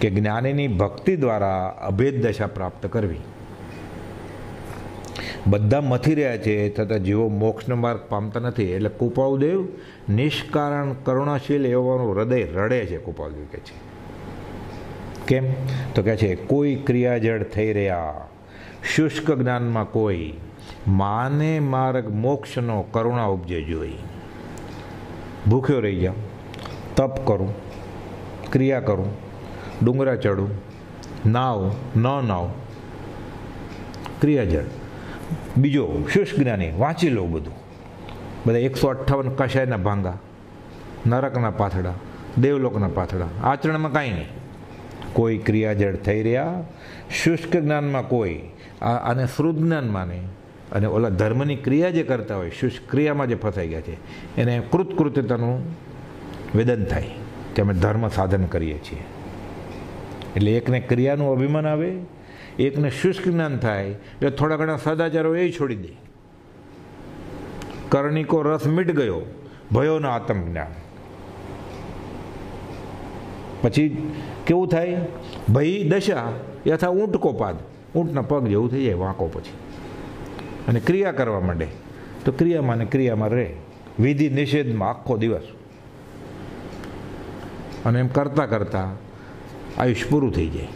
કે જ્ઞાનીની ભક્તિ દ્વારા અભેદ દશા પ્રાપ્ત કરવી. બધા મથી રહ્યા છે છતાં જીવો મોક્ષનો માર્ગ પામતા નથી. એટલે કૃપાળુદેવ નિષ્કારણ કરુણાશીલ એવાનું હૃદય રડે છે. કૃપાળુદેવ કહે છે કેમ તો કહે છે, કોઈ ક્રિયાજળ થઈ રહ્યા શુષ્ક જ્ઞાનમાં કોઈ માને માર્ગ મોક્ષનો કરુણા ઉપજે જોઈ. ભૂખ્યો રહી જાઉં, તપ કરું, ક્રિયા કરું, ડુંગરા ચડું, નાવ ન નાવ, ક્રિયાજળ. બીજો શુષ્ક જ્ઞાની વાંચી લો બધું, બધા 158 કષાયના ભાંગા, નરકના પાથડા, દેવલોકના પાથડા, આચરણમાં કાંઈ નહીં. કોઈ ક્રિયાજળ થઈ રહ્યા શુષ્ક જ્ઞાનમાં કોઈ, આને શ્રુત જ્ઞાન માને, અને ઓલા ધર્મની ક્રિયા જે કરતા હોય શુષ્ક ક્રિયામાં જે ફસાઈ ગયા છે એને કૃતકૃત્યતાનું વેદન થાય કે અમે ધર્મ સાધન કરીએ છીએ. એટલે એકને ક્રિયાનું અભિમાન આવે, એકને શુષ્ક જ્ઞાન થાય એટલે થોડા ઘણા સદાચારો એ છોડી દે. કર્ણિકો રસ મીટ ગયો, ભયોનો આત્મજ્ઞાન. પછી કેવું થાય? ભય દશા યથા ઊંટ કોપાદ, ઊંટના પગ જેવું થઈ જાય વાંકો. પછી અને ક્રિયા કરવા માંડે તો ક્રિયામાં ને ક્રિયામાં રહે, વિધિ નિષેધમાં આખો દિવસ. અને એમ કરતાં કરતાં આયુષ પૂરું થઈ જાય.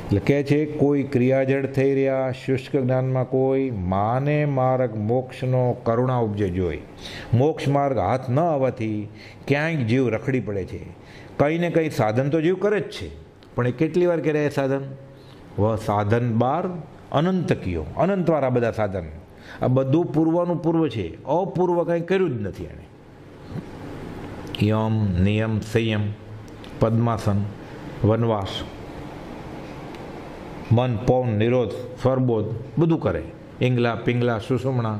એટલે કહે છે, કોઈ ક્રિયાજળ થઈ રહ્યા શુષ્ક જ્ઞાનમાં કોઈ માને માર્ગ મોક્ષનો કરુણા ઉપજે જોઈ. મોક્ષ માર્ગ હાથ ન આવવાથી ક્યાંય જીવ રખડી પડે છે. કંઈ ને કંઈ સાધન તો જીવ કરે જ છે, પણ એ કેટલી વાર કરે એ સાધન? સાધન બાર અનંત કયો, અનંતવાર આ બધા સાધન. આ બધું પૂર્વનું પૂર્વ છે, અપૂર્વ કંઈ કર્યું જ નથી એણે. યમ, નિયમ, સંયમ, પદ્માસન, વનવાસ, મન પૌન, નિરોધ, સ્વરબોધ બધું કરે. ઈંગલા પિંગલા સુષુમણા,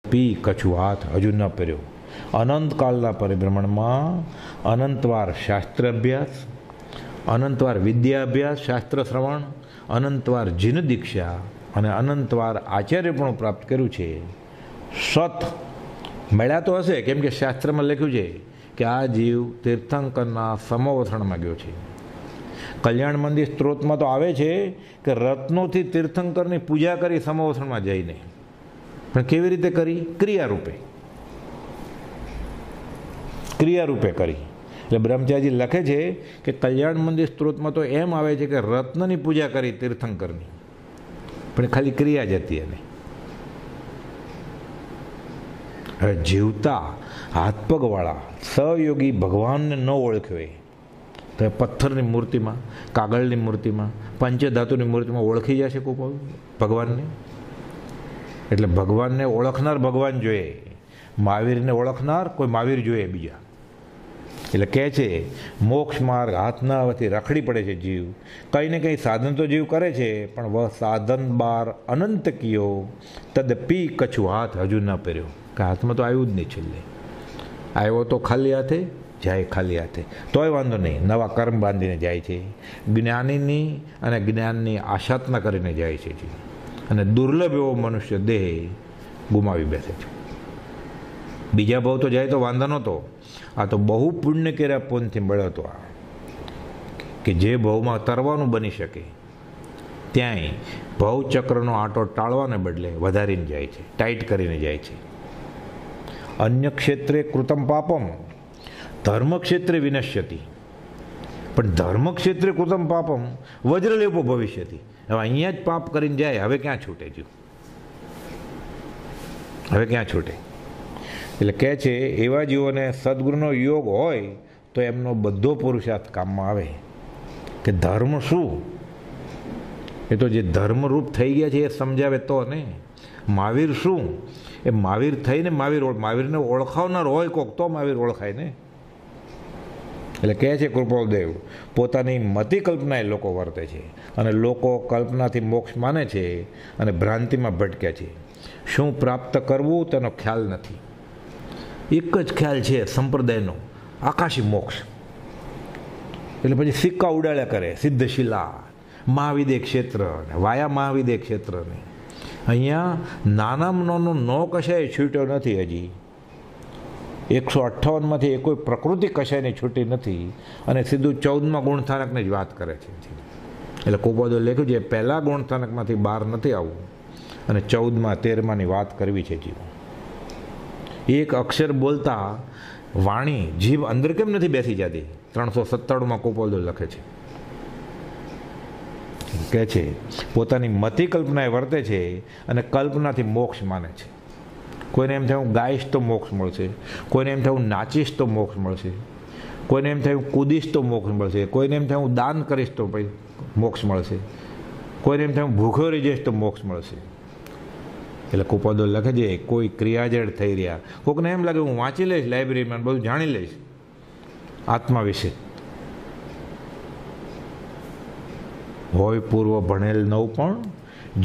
પી કછું હાથ હજુ ન પહેર્યો. અનંતકાળના પરિભ્રમણમાં અનંતવાર શાસ્ત્ર અભ્યાસ, અનંતવાર વિદ્યાભ્યાસ, શાસ્ત્ર શ્રવણ, અનંતવાર જીન દીક્ષા અને અનંતવાર આચાર્યપણું પ્રાપ્ત કર્યું છે. સત મળ્યા તો હશે, કેમ કે શાસ્ત્રમાં લખ્યું છે કે આ જીવ તીર્થંકરના સમોવસણમાં ગયો છે. કલ્યાણ મંદિર સ્ત્રોતમાં તો આવે છે કે રત્નોથી તીર્થંકરની પૂજા કરી સમોવસણમાં જઈને. પણ કેવી રીતે કરી? ક્રિયારૂપે, ક્રિયારૂપે કરી. એટલે બ્રહ્મચારી લખે છે કે કલ્યાણ મંદિર સ્ત્રોતમાં તો એમ આવે છે કે રત્નની પૂજા કરી તીર્થંકરની, પણ ખાલી ક્રિયા જ હતી એને. હવે જીવતા હાથ પગવાળા સહયોગી ભગવાનને ન ઓળખ્યો તો પથ્થરની મૂર્તિમાં, કાગળની મૂર્તિમાં, પંચધાતુની મૂર્તિમાં ઓળખી જશે કોઈ ભગવાનને. એટલે ભગવાનને ઓળખનાર ભગવાન જોઈએ, મહાવીરને ઓળખનાર કોઈ મહાવીર જોઈએ બીજા. એટલે કહે છે મોક્ષ માર્ગ હાથ ન આવવાથી રખડી પડે છે જીવ, કંઈ ને કંઈ સાધન તો જીવ કરે છે, પણ વહ સાધન બાર અનંત કિયો તદપી કછું હાથ હજુ ન પહેર્યો, કે હાથમાં તો આવ્યું જ નહીં. છેલ્લે આવ્યો તો ખાલી હાથે, જાય ખાલી હાથે, તોય વાંધો નહીં, નવા કર્મ બાંધીને જાય છે, જ્ઞાનીની અને જ્ઞાનની આશાતના કરીને જાય છે જીવ, અને દુર્લભ એવો મનુષ્ય દેહ ગુમાવી બેસે છે. બીજા ભાવ તો જાય તો વાંધો નહોતો, આ તો બહુ પુણ્ય કર્યા પુણ્યથી મળ્યો હતો આ, કે જે ભાવમાં તરવાનું બની શકે ત્યાંય ભવચક્રનો આંટો ટાળવાને બદલે વધારીને જાય છે, ટાઈટ કરીને જાય છે. અન્ય ક્ષેત્રે કૃતમ પાપમ ધર્મક્ષેત્રે વિનશ્યતિ, પણ ધર્મક્ષેત્રે કૃતમ પાપમ વજ્રલેપો ભવિષ્યતિ. હવે અહીંયા જ પાપ કરીને જાય, હવે ક્યાં છૂટે જીવ, હવે ક્યાં છૂટે? એટલે કહે છે એવા જીવોને સદગુરુનો યોગ હોય તો એમનો બધો પુરુષાર્થ કામમાં આવે. કે ધર્મ શું, એ તો જે ધર્મરૂપ થઈ ગયા છે એ સમજાવે તો ને. મહાવીર શું, એ મહાવીર થઈને મહાવીરને ઓળખાવનાર હોય કોક તો મહાવીર ઓળખાય ને. એટલે કહે છે કૃપાળદેવ, પોતાની મતિ કલ્પનાએ લોકો વર્તે છે, અને લોકો કલ્પનાથી મોક્ષ માને છે અને ભ્રાંતિમાં ભટક્યા છે. શું પ્રાપ્ત કરવું તેનો ખ્યાલ નથી. એક જ ખ્યાલ છે સંપ્રદાયનો, આકાશી મોક્ષ. એટલે પછી સિક્કા ઉડાડ્યા કરે, સિદ્ધશિલા મહાવિદેહ ક્ષેત્ર ને વાયા મહાવિદેહ ક્ષેત્રને. અહીંયા નાનામાં નાનો નો કશાય છૂટ્યો નથી. હજી 158માંથી એ કોઈ પ્રકૃતિ કશાયની છૂટી નથી, અને સીધું 14મા ગુણસ્થાનકની જ વાત કરે છે. એટલે કોબોદો લખ્યું છે પહેલાં ગુણસ્થાનકમાંથી બહાર નથી આવવું, અને 14મા 13માની વાત કરવી છે જીવ. એક અક્ષર બોલતા વાણી જીભ અંદર કેમ નથી બેસી જતી? 397માં કોપોલદો લખે છે, કહે છે પોતાની મતિ કલ્પનાએ વર્તે છે અને કલ્પનાથી મોક્ષ માને છે. કોઈને એમ થાય હું ગાઈશ તો મોક્ષ મળશે, કોઈને એમ થાય હું નાચીશ તો મોક્ષ મળશે, કોઈને એમ થાય હું કૂદીશ તો મોક્ષ મળશે, કોઈને એમ થાય હું દાન કરીશ તો મોક્ષ મળશે, કોઈને એમ થાય હું ભૂખ્યો રહી જઈશ તો મોક્ષ મળશે. એટલે કુપોદો લખે છે કોઈ ક્રિયાજડ થઈ રહ્યા, કોઈકને એમ લાગે હું વાંચી લઈશ લાઇબ્રેરીમાં, બધું જાણી લઈશ આત્મા વિશે. હોય પૂર્વ ભણેલ નવ પણ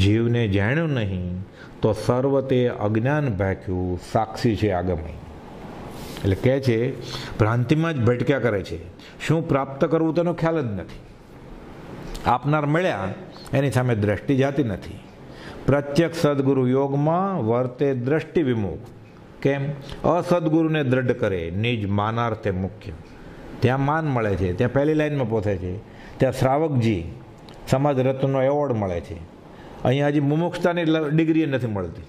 જીવને જાણ્યું નહીં, તો સર્વ તે અજ્ઞાન ભાખ્યું સાક્ષી છે આગમય. એટલે કહે છે ભ્રાંતિમાં જ ભટક્યા કરે છે, શું પ્રાપ્ત કરવું તેનો ખ્યાલ જ નથી. આપનાર મળ્યા એની સામે દ્રષ્ટિ જાતી નથી. પ્રત્યક્ષ સદગુરુ યોગમાં વર્તે દ્રષ્ટિ વિમુખ. કેમ? અસદગુરુને દ્રઢ કરે નિજ માનાર્થે મુખ્ય. ત્યાં માન મળે છે, ત્યાં પહેલી લાઈનમાં પહોંચે છે, ત્યાં શ્રાવકજી સમાજ રત્નનો એવોર્ડ મળે છે. અહીંયા હજી મુમુક્ષતાની ડિગ્રી નથી મળતી.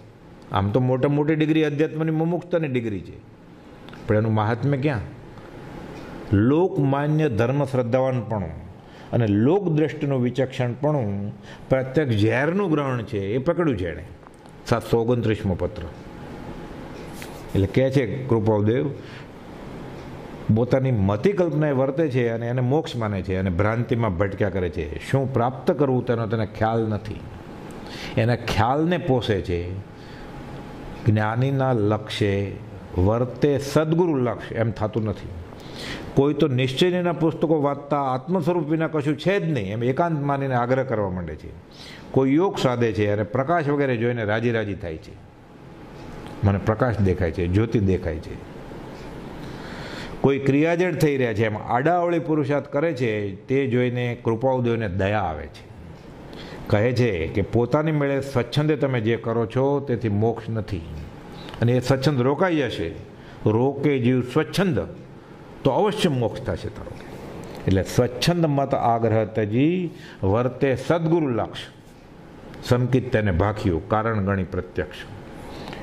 આમ તો મોટી ડિગ્રી અધ્યાત્મની મુમુક્ષતાની ડિગ્રી છે, પણ એનું મહાત્મ્ય ક્યાં? લોકમાન્ય ધર્મ શ્રદ્ધાવાનપણું અને લોકદ્રષ્ટિનું વિચક્ષણપણું પ્રત્યક્ષ ઝેરનું ગ્રહણ છે એ પકડ્યું છે એણે. 729મો પત્ર. એટલે કહે છે કૃપાળદેવ પોતાની મતિ કલ્પનાએ વર્તે છે અને એને મોક્ષ માને છે અને ભ્રાંતિમાં ભટક્યા કરે છે. શું પ્રાપ્ત કરવું તેનો તેને ખ્યાલ નથી. એના ખ્યાલને પોષે છે. જ્ઞાનીના લક્ષ્ય વર્તે સદગુરુ લક્ષ્ય એમ થતું નથી. કોઈ તો નિશ્ચયના પુસ્તકો વાંચતા આત્મ સ્વરૂપ વિના કશું છે જ નહીં એમ એકાંત માનીને આગ્રહ કરવા માંડે છે. કોઈ યોગ સાધે છે અને પ્રકાશ વગેરે જોઈને રાજી થાય છે. મને પ્રકાશ દેખાય છે, જ્યોતિ દેખાય છે. કોઈ ક્રિયાજડ થઈ રહ્યા છે એમ આડાવળી પુરુષાર્થ કરે છે, તે જોઈને કૃપાળદેવને દયા આવે છે. કહે છે કે પોતાની મેળે સ્વચ્છંદે તમે જે કરો છો તેથી મોક્ષ નથી, અને એ સ્વચ્છંદ રોકાઈ જશે. રોકે જીવ સ્વચ્છંદ તો અવશ્ય મોક્ષ થશે તારો. એટલે સ્વચ્છંદ મત આગ્રહ તજી વર્તે સદગુરુ લક્ષ સંકિત તેને ભાખ્યું કારણ ગણી પ્રત્યક્ષ.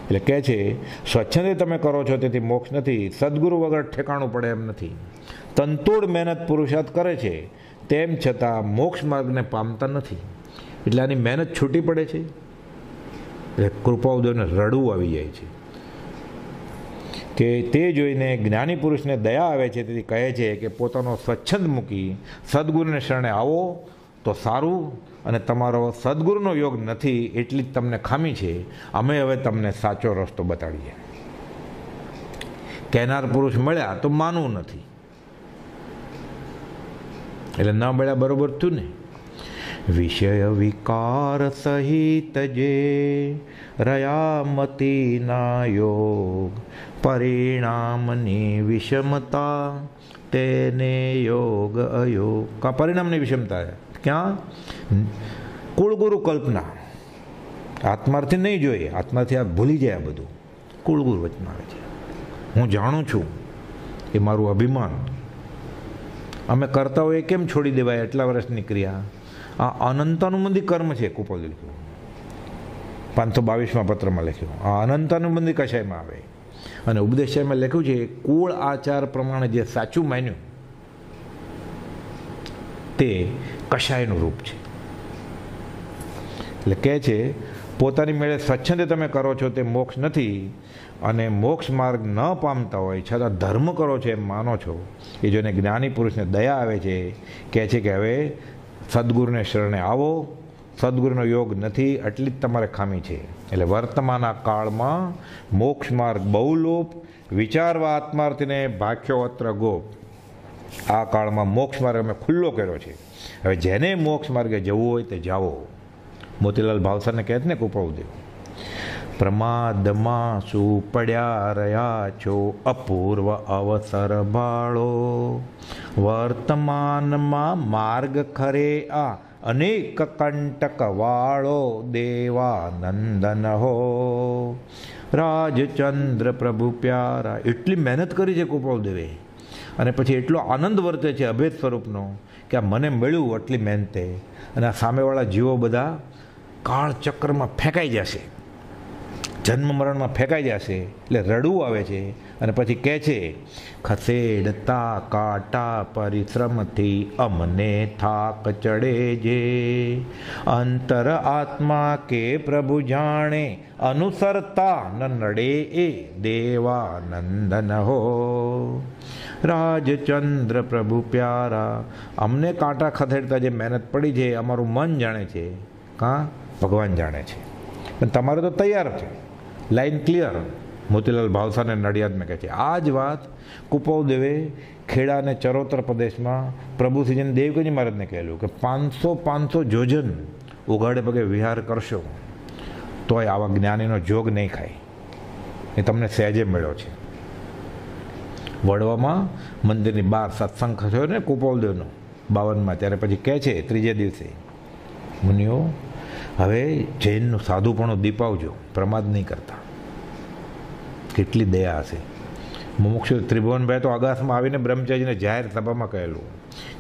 એટલે કહે છે સ્વચ્છંદે તમે કરો છો તેથી મોક્ષ નથી, સદગુરુ વગર ઠેકાણું પડે એમ નથી. તંતોડ મહેનત પુરુષાર્થ કરે છે, તેમ છતાં મોક્ષ માર્ગને પામતા નથી. એટલે આની મહેનત છૂટી પડે છે. એટલે કૃપાળદેવને રડવું આવી જાય છે કે તે જોઈને જ્ઞાની પુરુષને દયા આવે છે. તેથી કહે છે કે પોતાનો સ્વચ્છંદ મૂકી સદગુરુને શરણે આવો તો સારું, અને તમારો સદગુરુનો યોગ નથી એટલી જ તમને ખામી છે. અમે હવે તમને સાચો રસ્તો બતાડીએ. કહેનાર પુરુષ મળ્યા તો માનવું નથી, એટલે ન મળ્યા બરોબર થયું ને. વિષય વિકાર સહિત જે રયામતીના યોગ પરિણામની વિષમતા તેને યોગ અયોગ. કા પરિણામની વિષમતા ક્યાં? કુળગુરુ કલ્પના. આત્માર્થી નહીં જોઈએ, આત્માથી આ ભૂલી જાય. આ બધું કુળગુરુ વચમાં આવે છે. હું જાણું છું એ મારું અભિમાન. અમે કરતા હોય કેમ છોડી દેવાય? એટલા વર્ષની ક્રિયા. આ અનંતાનુબંધી કર્મ છે. કુપોલ લખ્યું 522માં પત્રમાં લખ્યું. આ અનંતાનુબંધી કશાયમાં આવે. અને ઉપદેશાયમાં લખ્યું છે કુળ આચાર પ્રમાણે જે સાચું માન્યું તે કશાયનું રૂપ છે. એટલે કહે છે પોતાની મેળે સ્વચ્છંદે તમે કરો છો તે મોક્ષ નથી, અને મોક્ષ માર્ગ ન પામતા હોય છતાં ધર્મ કરો છો એમ માનો છો. એ જોઈને જ્ઞાની પુરુષને દયા આવે છે. કહે છે કે હવે સદગુરુને શરણે આવો, સદગુરુનો યોગ નથી, એટલી જ તમારે ખામી છે. એટલે વર્તમાન કાળમાં મોક્ષ માર્ગ બહુ લોપ, વિચારવા આત્માર્થીને ભાખ્યો અત્ર ગોપ. આ કાળમાં મોક્ષ માર્ગ અમે ખુલ્લો કર્યો છે. હવે જેને મોક્ષ માર્ગે જવું હોય તે જાઓ. મોતીલાલ ભાવસારને કહે છે ને કુપોદેવ, પ્રમાદમાં શું પડ્યા રહ્યા છો, અપૂર્વ અવસર ભાળો, વર્તમાનમાં માર્ગ ખરે આ અનેક કંટક વાળો, દેવાનંદન હો રાજચંદ્ર પ્રભુ પ્યારા. એટલી મહેનત કરી છે કુપોદેવે, અને પછી એટલો આનંદ વર્તે છે અભેદ સ્વરૂપનો કે આ મને મળ્યું એટલી મહેનતે, અને આ સામેવાળા જીવો બધા કાળચક્રમાં ફેંકાઈ જશે, જન્મ મરણમાં ફેંકાઈ જશે. એટલે રડવું આવે છે. અને પછી કહે છે ખસેડતા કાટા પરિશ્રમથી અમને થાક ચડે જે, અંતર આત્મા કે પ્રભુ જાણે, અનુસરતા ન નડે એ દેવાનંદન હો રાજચંદ્ર પ્રભુ પ્યારા. અમને કાંટા ખસેડતા જે મહેનત પડી છે અમારું મન જાણે છે, કાં ભગવાન જાણે છે. પણ તમારે તો તૈયાર છે, લાઈન ક્લિયર. મોતીલાલ ભાવસાને નડિયાદમાં કહે છે આ જ વાત કુપોદેવે ખેડા અને ચરોતર પ્રદેશમાં પ્રભુશ્રીજીને દેવકીજી મહારાજને કહેલું કે 500 જોજન ઉઘાડે પગે વિહાર કરશો તોય આવા જ્ઞાનીનો જોગ નહીં ખાય. એ તમને સહેજે મળ્યો છે. વડવામાં મંદિરની બહાર સત્સંગ થયો ને કુપોલદેવનો 52માં, ત્યારે પછી કહે છે ત્રીજે દિવસે, મુનિઓ હવે જૈનનું સાધુપણું દીપાવજો, પ્રમાદ નહીં કરતા. કેટલી દયા હશે. મુમુક્ષુ ત્રિભુવનભાઈ તો અગાસમાં આવીને બ્રહ્મચારીજીને જાહેર સભામાં કહેલું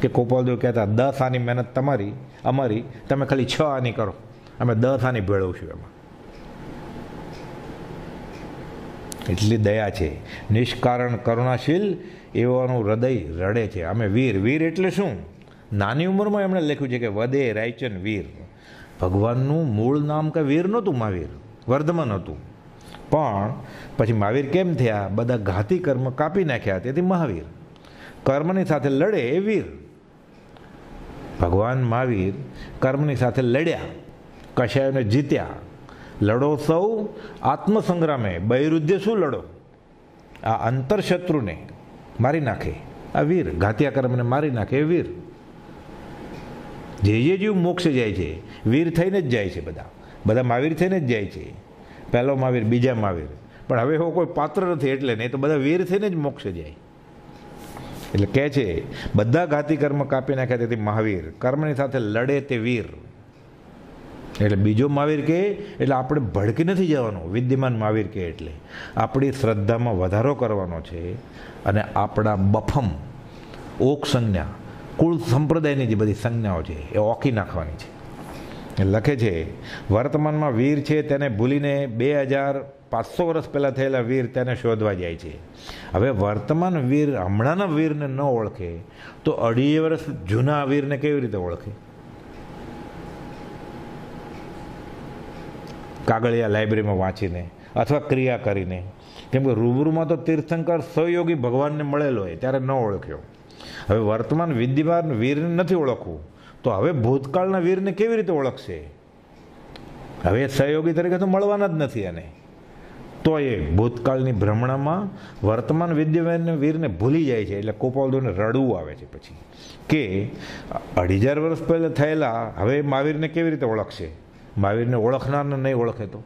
કે કુપોલદેવ કહેતા 10 આની મહેનત તમારી અમારી, તમે ખાલી 6 આની કરો, અમે 10 આની ભેળવશું એમાં. એટલી દયા છે. નિષ્કારણ કરુણાશીલ એવાનું હૃદય રડે છે. અમે વીર. વીર એટલે શું? નાની ઉંમરમાં એમણે લખ્યું છે કે વદે રાયચન વીર. ભગવાનનું મૂળ નામ કે વીર નહોતું, મહાવીર વર્ધમાન હતું. પણ પછી મહાવીર કેમ થયા? બધા ઘાતી કર્મ કાપી નાખ્યા, તેથી મહાવીર. કર્મની સાથે લડે એ વીર. ભગવાન મહાવીર કર્મની સાથે લડ્યા, કશાયોને જીત્યા. લડો સૌ આત્મસંગ્રામે, બૈરુદ્ધ્ય શું લડો? આ અંતરશત્રુને મારી નાખે આ વીર, ઘાતિયા કર્મને મારી નાખે એ વીર. જે જીવ મોક્ષ જાય છે વીર થઈને જ જાય છે. બધા મહાવીર થઈને જ જાય છે. પહેલો મહાવીર, બીજા મહાવીર. પણ હવે એવો કોઈ પાત્ર નથી એટલે નહીં તો બધા વીર થઈને જ મોક્ષ જાય. એટલે કહે છે બધા ઘાતી કર્મ કાપી નાખ્યા તેથી મહાવીર, કર્મની સાથે લડે તે વીર. એટલે બીજો મહાવીર કહે એટલે આપણે ભડકી નથી જવાનું. વિદ્યમાન મહાવીર કહે એટલે આપણી શ્રદ્ધામાં વધારો કરવાનો છે, અને આપણા બફમ ઓક સંજ્ઞા, કુળ સંપ્રદાયની જે બધી સંજ્ઞાઓ છે એ ઓકી નાખવાની છે. લખે છે વર્તમાનમાં વીર છે તેને ભૂલીને 2500 વર્ષ પહેલાં થયેલા વીર તેને શોધવા જાય છે. હવે વર્તમાન વીર હમણાંના વીરને ન ઓળખે તો 2.5 વર્ષ જૂના વીરને કેવી રીતે ઓળખે? કાગળિયા લાઇબ્રેરીમાં વાંચીને અથવા ક્રિયા કરીને. કેમ કે રૂબરૂમાં તો તીર્થંકર સહયોગી ભગવાનને મળેલો હોય ત્યારે ન ઓળખ્યો. હવે વર્તમાન વિદ્યમાન વીરને નથી ઓળખવું તો હવે ભૂતકાળના વીરને કેવી રીતે ઓળખશે? હવે સહયોગી તરીકે તો મળવાના જ નથી. અને તો એ ભૂતકાળની ભ્રમણામાં વર્તમાન વીરને ભૂલી જાય છે. એટલે ગોપાલદેવને રડવું આવે છે પછી કે 2500 વર્ષ પહેલાં થયેલા હવે મહાવીરને કેવી રીતે ઓળખશે? મહાવીરને ઓળખનારને નહીં ઓળખે તો.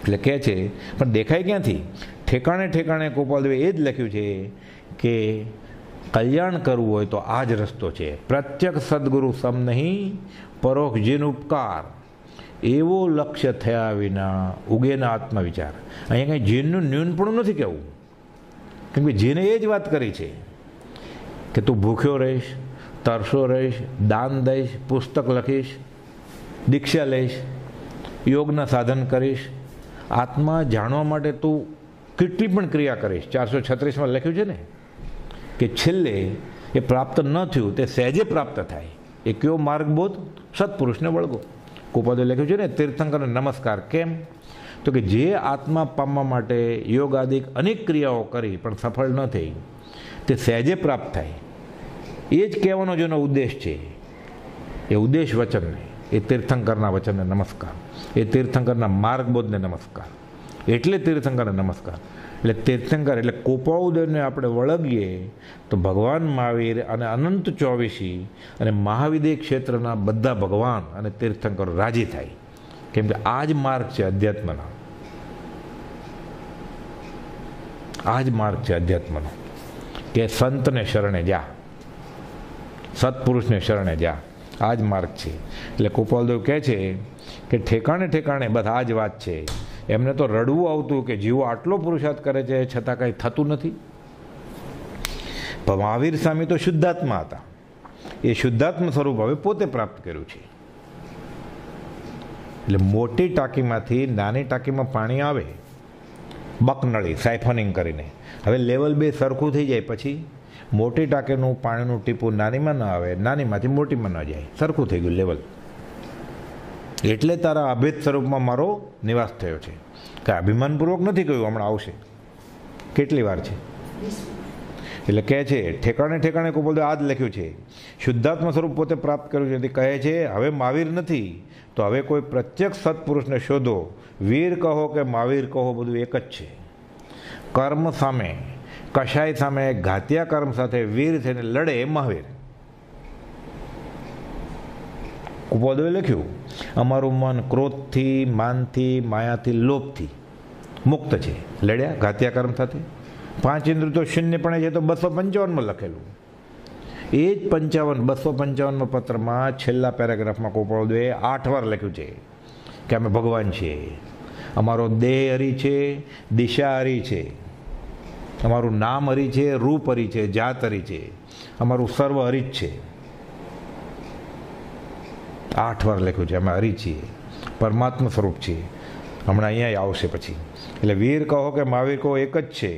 એટલે કહે છે પણ દેખાય ક્યાંથી? ઠેકાણે ઠેકાણે ગોપાલદેવે એ જ લખ્યું છે કે કલ્યાણ કરવું હોય તો આ જ રસ્તો છે. પ્રત્યક્ષ સદગુરુ સમ નહીં, પરોક્ષ જીન ઉપકાર, એવો લક્ષ્ય થયા વિના ઉગેના આત્મવિચાર. અહીંયા કંઈ જીનનું ન્યૂનપણું નથી કહેવું, કેમ કે જીને એ જ વાત કરી છે કે તું ભૂખ્યો રહીશ, તરસો રહીશ, દાન દઈશ, પુસ્તક લખીશ, દીક્ષા લઈશ, યોગના સાધન કરીશ, આત્મા જાણવા માટે તું કેટલી પણ ક્રિયા કરીશ. 436માં લખ્યું છે ને કે છેલ્લે એ પ્રાપ્ત ન થયું તે સહેજે પ્રાપ્ત થાય. એ કયો માર્ગબોધ? સત્પુરુષને વળગો. ગોપાલદેવે લખ્યું છે ને તીર્થંકરને નમસ્કાર. કેમ? તો કે જે આત્મા પામવા માટે યોગ આદિ અનેક ક્રિયાઓ કરી પણ સફળ ન થઈ, તે સહેજે પ્રાપ્ત થાય. એ જ કહેવાનો જેનો ઉદ્દેશ છે, એ ઉદ્દેશ વચનને, એ તીર્થંકરના વચનને નમસ્કાર, એ તીર્થંકરના માર્ગબોધને નમસ્કાર. એટલે તીર્થંકરને નમસ્કાર. એટલે તીર્થંકર એટલે ગોપાલદેવને આપણે વળગીએ તો ભગવાન મહાવીર અને અનંત ચોવીસી અને મહાવિદેય ક્ષેત્રના બધા ભગવાન અને તીર્થંકરો રાજી થાય. કેમ કે આ જ માર્ગ છે અધ્યાત્મનો. આ જ માર્ગ છે અધ્યાત્મનો કે સંતને શરણે જા, સત્પુરુષને શરણે જા. આ જ માર્ગ છે. એટલે ગોપાલદેવ કહે છે કે ઠેકાણે ઠેકાણે બસ આ જ વાત છે. એમને તો રડવું આવતું કે જીવો આટલો પુરુષાર્થ કરે છે છતાં કંઈ થતું નથી. પણ મહાવીર સ્વામી તો શુદ્ધાત્મા હતા. એ શુદ્ધાત્મા સ્વરૂપ હવે પોતે પ્રાપ્ત કર્યું છે. એટલે મોટી ટાંકીમાંથી નાની ટાંકીમાં પાણી આવે, બકનળી સાયફનિંગ કરીને. હવે લેવલ 2 સરખું થઈ જાય પછી મોટી ટાંકીનું પાણીનું ટીપું નાનીમાં ન આવે, નાનીમાંથી મોટીમાં ન જાય, સરખું થઈ ગયું લેવલ. એટલે તારા અભેદ સ્વરૂપમાં મારો નિવાસ થયો છે. કાંઈ અભિમાનપૂર્વક નથી કહ્યું હમણાં આવશે. કેટલી વાર છે? એટલે કહે છે ઠેકાણે ઠેકાણે ગોપાલદેવ આ જ લખ્યું છે. શુદ્ધાત્મા સ્વરૂપ પોતે પ્રાપ્ત કર્યું છે. કહે છે હવે મહાવીર નથી તો હવે કોઈ પ્રત્યક્ષ સત્પુરુષને શોધો. વીર કહો કે મહાવીર કહો, બધું એક જ છે. કર્મ સામે, કશાય સામે, ઘાતિયા કર્મ સાથે વીર થઈને લડે મહાવીર. ગોપાલદેવે લખ્યું અમારું મન ક્રોધથી, માનથી, માયાથી, લોભથી મુક્ત છે. લડ્યા ઘાતિયા કર્મ સાથે. 5 ઇન્દ્રિયો તો શૂન્યપણે છે. તો 255માં લખેલું. એ જ 255માં પત્રમાં છેલ્લા પેરેગ્રાફમાં ગોપાલદેવે 8 વાર લખ્યું છે કે અમે ભગવાન છીએ. અમારો દેહ હરી છે, દિશા હરી છે, અમારું નામ હરી છે, રૂપ હરી છે, જાત હરી છે, અમારું સર્વ હરી જ છે. 8 વાર લખ્યું છે અમે હરી છીએ, પરમાત્મા સ્વરૂપ છીએ. હમણાં અહીંયા આવશે પછી. એટલે વીર કહો કે મહાવીર કહો એક જ છે.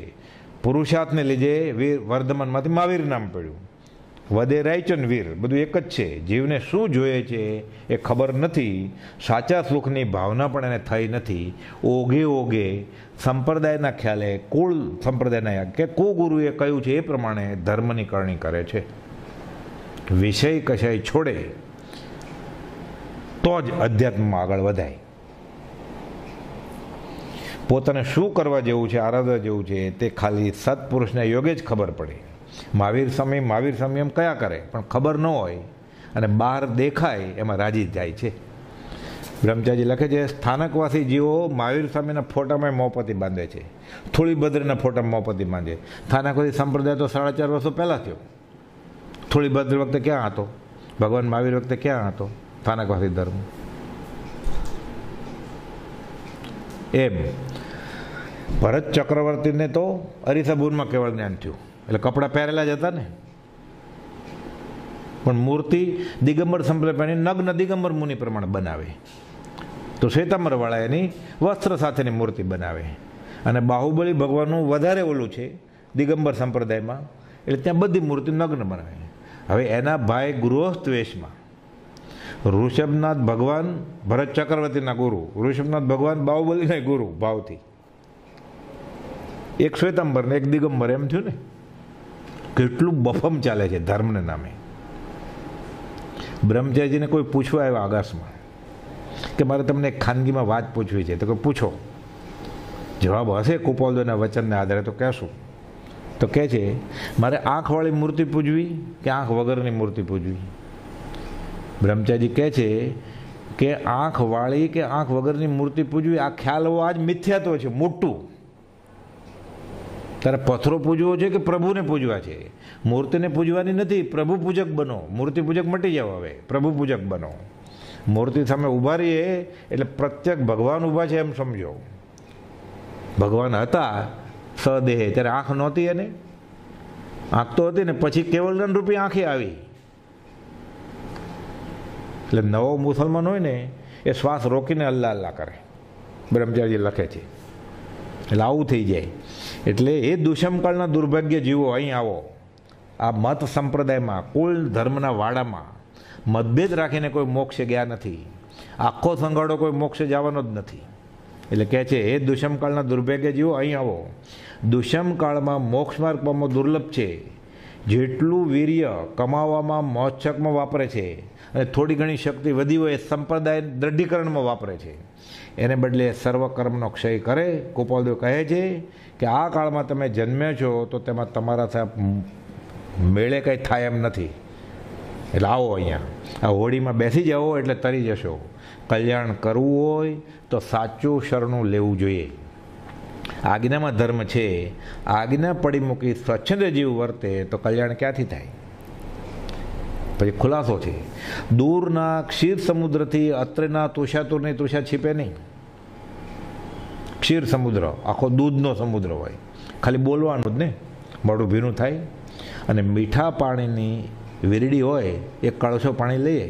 પુરુષાર્થને લીધે વીર વર્ધમાનમાંથી મહાવીર નામ પડ્યું. વદે રાયચન વીર બધું એક જ છે. જીવને શું જોઈએ છે એ ખબર નથી. સાચા સુખની ભાવના પણ એને થઈ નથી. ઓઘે ઓઘે સંપ્રદાયના ખ્યાલે, કુળ સંપ્રદાયના કે કુગુરુએ કહ્યું છે એ પ્રમાણે ધર્મની કરણી કરે છે. વિષય કશાય છોડે તો જ અધ્યાત્મમાં આગળ વધાય. પોતાને શું કરવા જેવું છે, આરાધવા જેવું છે તે ખાલી સત્પુરુષને યોગે જ ખબર પડે. મહાવીર સ્વામી એમ કયા કરે પણ ખબર ન હોય અને બહાર દેખાય એમાં રાજી જાય છે. બ્રહ્મચારી લખે છે સ્થાનકવાસી જીવો મહાવીર સ્વામીના ફોટામાં મોપતિ બાંધે છે, થોડીભદ્રના ફોટામાં મોપતિ બાંધે. સ્થાનકવાસી સંપ્રદાય તો 4.5 વર્ષો પહેલાં થયો. થોડીભદ્ર વખતે ક્યાં હતો? ભગવાન મહાવીર વખતે ક્યાં હતો સ્થાનકવાસી ધર્મ? એમ ભરત ચક્રવર્તીને તો અરીસાબુરમાં કેવળ જ્ઞાન થયું. એટલે કપડાં પહેરેલા જ હતા ને, પણ મૂર્તિ દિગંબર સંપ્રદાય નગ્ન દિગંબર મુનિ પ્રમાણે બનાવે. તો શ્વેતાંબરવાળા એની વસ્ત્ર સાથેની મૂર્તિ બનાવે. અને બાહુબલી ભગવાનનું વધારે ઓલું છે દિગંબર સંપ્રદાયમાં, એટલે ત્યાં બધી મૂર્તિ નગ્ન બનાવે. હવે એના ભાઈ ગૃહસ્થ વેશમાં ઋષભનાથ ભગવાન ભરત ચક્રવર્તીના ગુરુ, ઋષભનાથ ભગવાન બાહુબલીના ગુરુ ભાવથી. એક શ્વેતાંબર ને એક દિગંબર એમ થયું ને. કેટલું બફમ ચાલે છે ધર્મને નામે. બ્રહ્મચારીજીને કોઈ પૂછવા આવ્યા આકાશમાં કે મારે તમને એક ખાનગીમાં વાત પૂછવી છે. તો કે પૂછો. જવાબ હશે કુપાલદેવના વચનને આધારે તો કહેશું. તો કહે છે મારે આંખવાળી મૂર્તિ પૂજવી કે આંખ વગરની મૂર્તિ પૂજવી? બ્રહ્મચારી કહે છે કે આંખવાળી કે આંખ વગરની મૂર્તિ પૂજવી, આ ખ્યાલ હોવો આજ મિથ્યાત્વ છે મોટું. તારે પથ્થરો પૂજવો છે કે પ્રભુને પૂજવા છે? મૂર્તિને પૂજવાની નથી, પ્રભુ પૂજક બનો. મૂર્તિ પૂજક મટી જાવ, હવે પ્રભુ પૂજક બનો. મૂર્તિ સામે ઊભા રહીએ એટલે પ્રત્યક્ષ ભગવાન ઊભા છે એમ સમજો. ભગવાન હતા સદેહ, ત્યારે આંખ નહોતી, એને આંખ તો હતી ને, પછી કેવલદાન રૂપી આંખે આવી. એટલે નવો મુસલમાન હોય ને એ શ્વાસ રોકીને અલ્લાહ અલ્લાહ કરે, બ્રહ્મચારી લખે છે. એટલે આવું થઈ જાય. એટલે એ દુષ્મકાળના દુર્ભાગ્ય જીવો અહીં આવો. આ મત સંપ્રદાયમાં, કુલ ધર્મના વાડામાં મતભેદ રાખીને કોઈ મોક્ષે ગયા નથી. આખો સંગાડો કોઈ મોક્ષે જવાનો જ નથી. એટલે કહે છે એ દુષ્મકાળના દુર્ભાગ્ય જીવો અહીં આવો. દુષ્મકાળમાં મોક્ષ માર્ગ પામવો દુર્લભ છે. જેટલું વીર્ય કમાવામાં મોક્ષમાં વાપરે છે અને થોડી ઘણી શક્તિ વધી હોય એ સંપ્રદાય દ્રઢીકરણમાં વાપરે છે, એને બદલે સર્વકર્મનો ક્ષય કરે. કુપાલદેવ કહે છે કે આ કાળમાં તમે જન્મ્યા છો તો તેમાં તમારા સાથે મેળે કંઈ થાય એમ નથી. એટલે આવો અહીંયા, આ હોડીમાં બેસી જાઓ એટલે તરી જશો. કલ્યાણ કરવું હોય તો સાચું શરણું લેવું જોઈએ. આજ્ઞામાં ધર્મ છે, આજ્ઞા પડી મૂકી સ્વચ્છંદ જીવ વર્તે તો કલ્યાણ ક્યાંથી થાય? પછી ખુલાસો છે, દૂરના ક્ષીર સમુદ્રથી અત્રેના તુષાતુરની તુષા છીપે નહીં. ક્ષીર સમુદ્ર આખો દૂધનો સમુદ્ર હોય, ખાલી બોલવાનું જ ને, મોઢું ભીનું થાય. અને મીઠા પાણીની વીરડી હોય, એક કળશો પાણી લઈએ,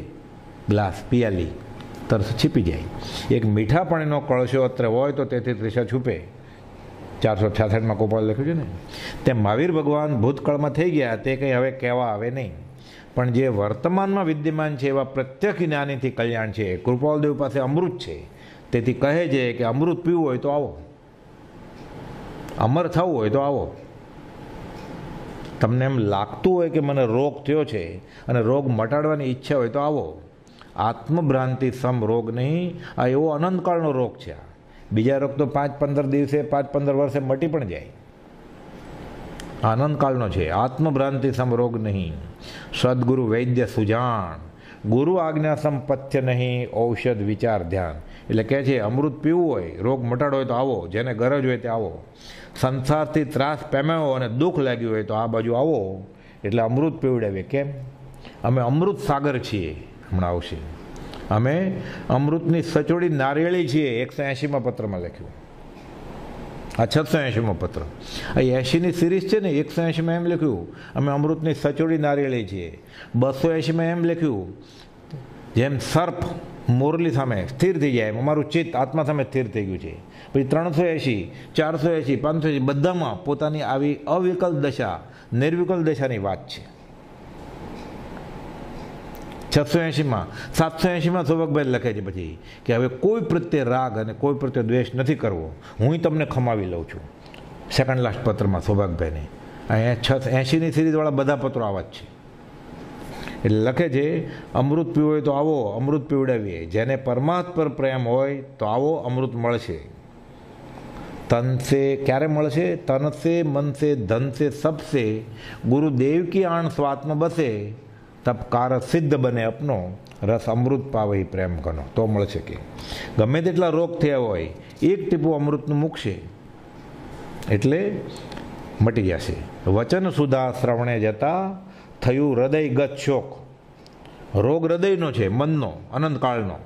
ગ્લાસ પિયાલી, તરસ છીપી જાય. એક મીઠા પાણીનો કળશો અત્રે હોય તો તેથી તૃષા છૂપે. 466માં કુપાલ લખ્યું છે ને. તેમ મહાવીર ભગવાન ભૂતકાળમાં થઈ ગયા તે કંઈ હવે કહેવા આવે નહીં, પણ જે વર્તમાનમાં વિદ્યમાન છે એવા પ્રત્યક્ષ જ્ઞાનીથી કલ્યાણ છે. કૃપાલદેવ પાસે અમૃત છે, તેથી કહે છે કે અમૃત પીવું હોય તો આવો, અમર થવું હોય તો આવો. તમને એમ લાગતું હોય કે મને રોગ થયો છે અને રોગ મટાડવાની ઈચ્છા હોય તો આવો. આત્મભ્રાંતિ સમ રોગ નહીં, આ એવો અનંતકાળનો રોગ છે. બીજા રોગ તો 5-15 દિવસે 5-15 વર્ષે મટી પણ જાય. આનંદકાળનો છે. આત્મભ્રાંતિ સમ રોગ નહીં, સદગુરુ વૈદ્ય સુજાણ, ગુરુ આજ્ઞા સંપથ્ય નહીં, ઔષધ વિચાર ધ્યાન. એટલે કહે છે અમૃત પીવું હોય, રોગ મટાડો હોય તો આવો, જેને ગરજ હોય તે આવો. સંસારથી ત્રાસ પામ્યો અને દુઃખ લાગ્યું હોય તો આ બાજુ આવો. એટલે અમૃત પીવડાવીએ. કેમ? અમે અમૃત સાગર છીએ. હમણાં આવશે. અમે અમૃતની સચોડી નારિયેળી છીએ. 180માં પત્રમાં લખ્યું. આ 680મો પત્ર. આ 80ની સિરીઝ છે ને, 180માં એમ લખ્યું અમે અમૃતની સચોડી નારિયેળી છીએ. 280માં એમ લખ્યું જેમ સર્પ મોરલી સામે સ્થિર થઈ જાય એમ અમારું ચિત્ત આત્મા સામે સ્થિર થઈ ગયું છે. પછી 380, 480, 580 બધામાં પોતાની આવી અવિકલ દશા, નિર્વિકલ દશાની વાત છે. 680માં 780માં સૌભાગભાઈ લખે છે પછી કે હવે કોઈ પ્રત્યે રાગ અને કોઈ પ્રત્યે દ્વેષ નથી કરવો, હું તમને ખમાવી લઉં છું. સેકન્ડ લાસ્ટ પત્રમાં સૌભાગભાઈને. અહીંયા 80ની સિરીઝવાળા બધા પત્રો આવા જ છે. એટલે લખે છે અમૃત પીવું હોય તો આવો, અમૃત પીવડાવીએ. જેને પરમાત્મા પર પ્રેમ હોય તો આવો, અમૃત મળશે. તન સે ક્યારે મળશે? તન સે મન સે ધન સે સબસે ગુરુદેવ કી આણ સ્વાત્મ બસે, તબ કાર સિદ્ધ બને અપનો, રસ અમૃત પાવઈ પ્રેમ કનો. તો મળશે. કે ગમે તેટલા રોગ થયા હોય, એક ટીપું અમૃતનું મૂકશે એટલે મટી જશે. વચન સુધા શ્રવણે જતા થયું હૃદય ગત શોક. રોગ હૃદયનો છે, મનનો, અનંતકાળનો.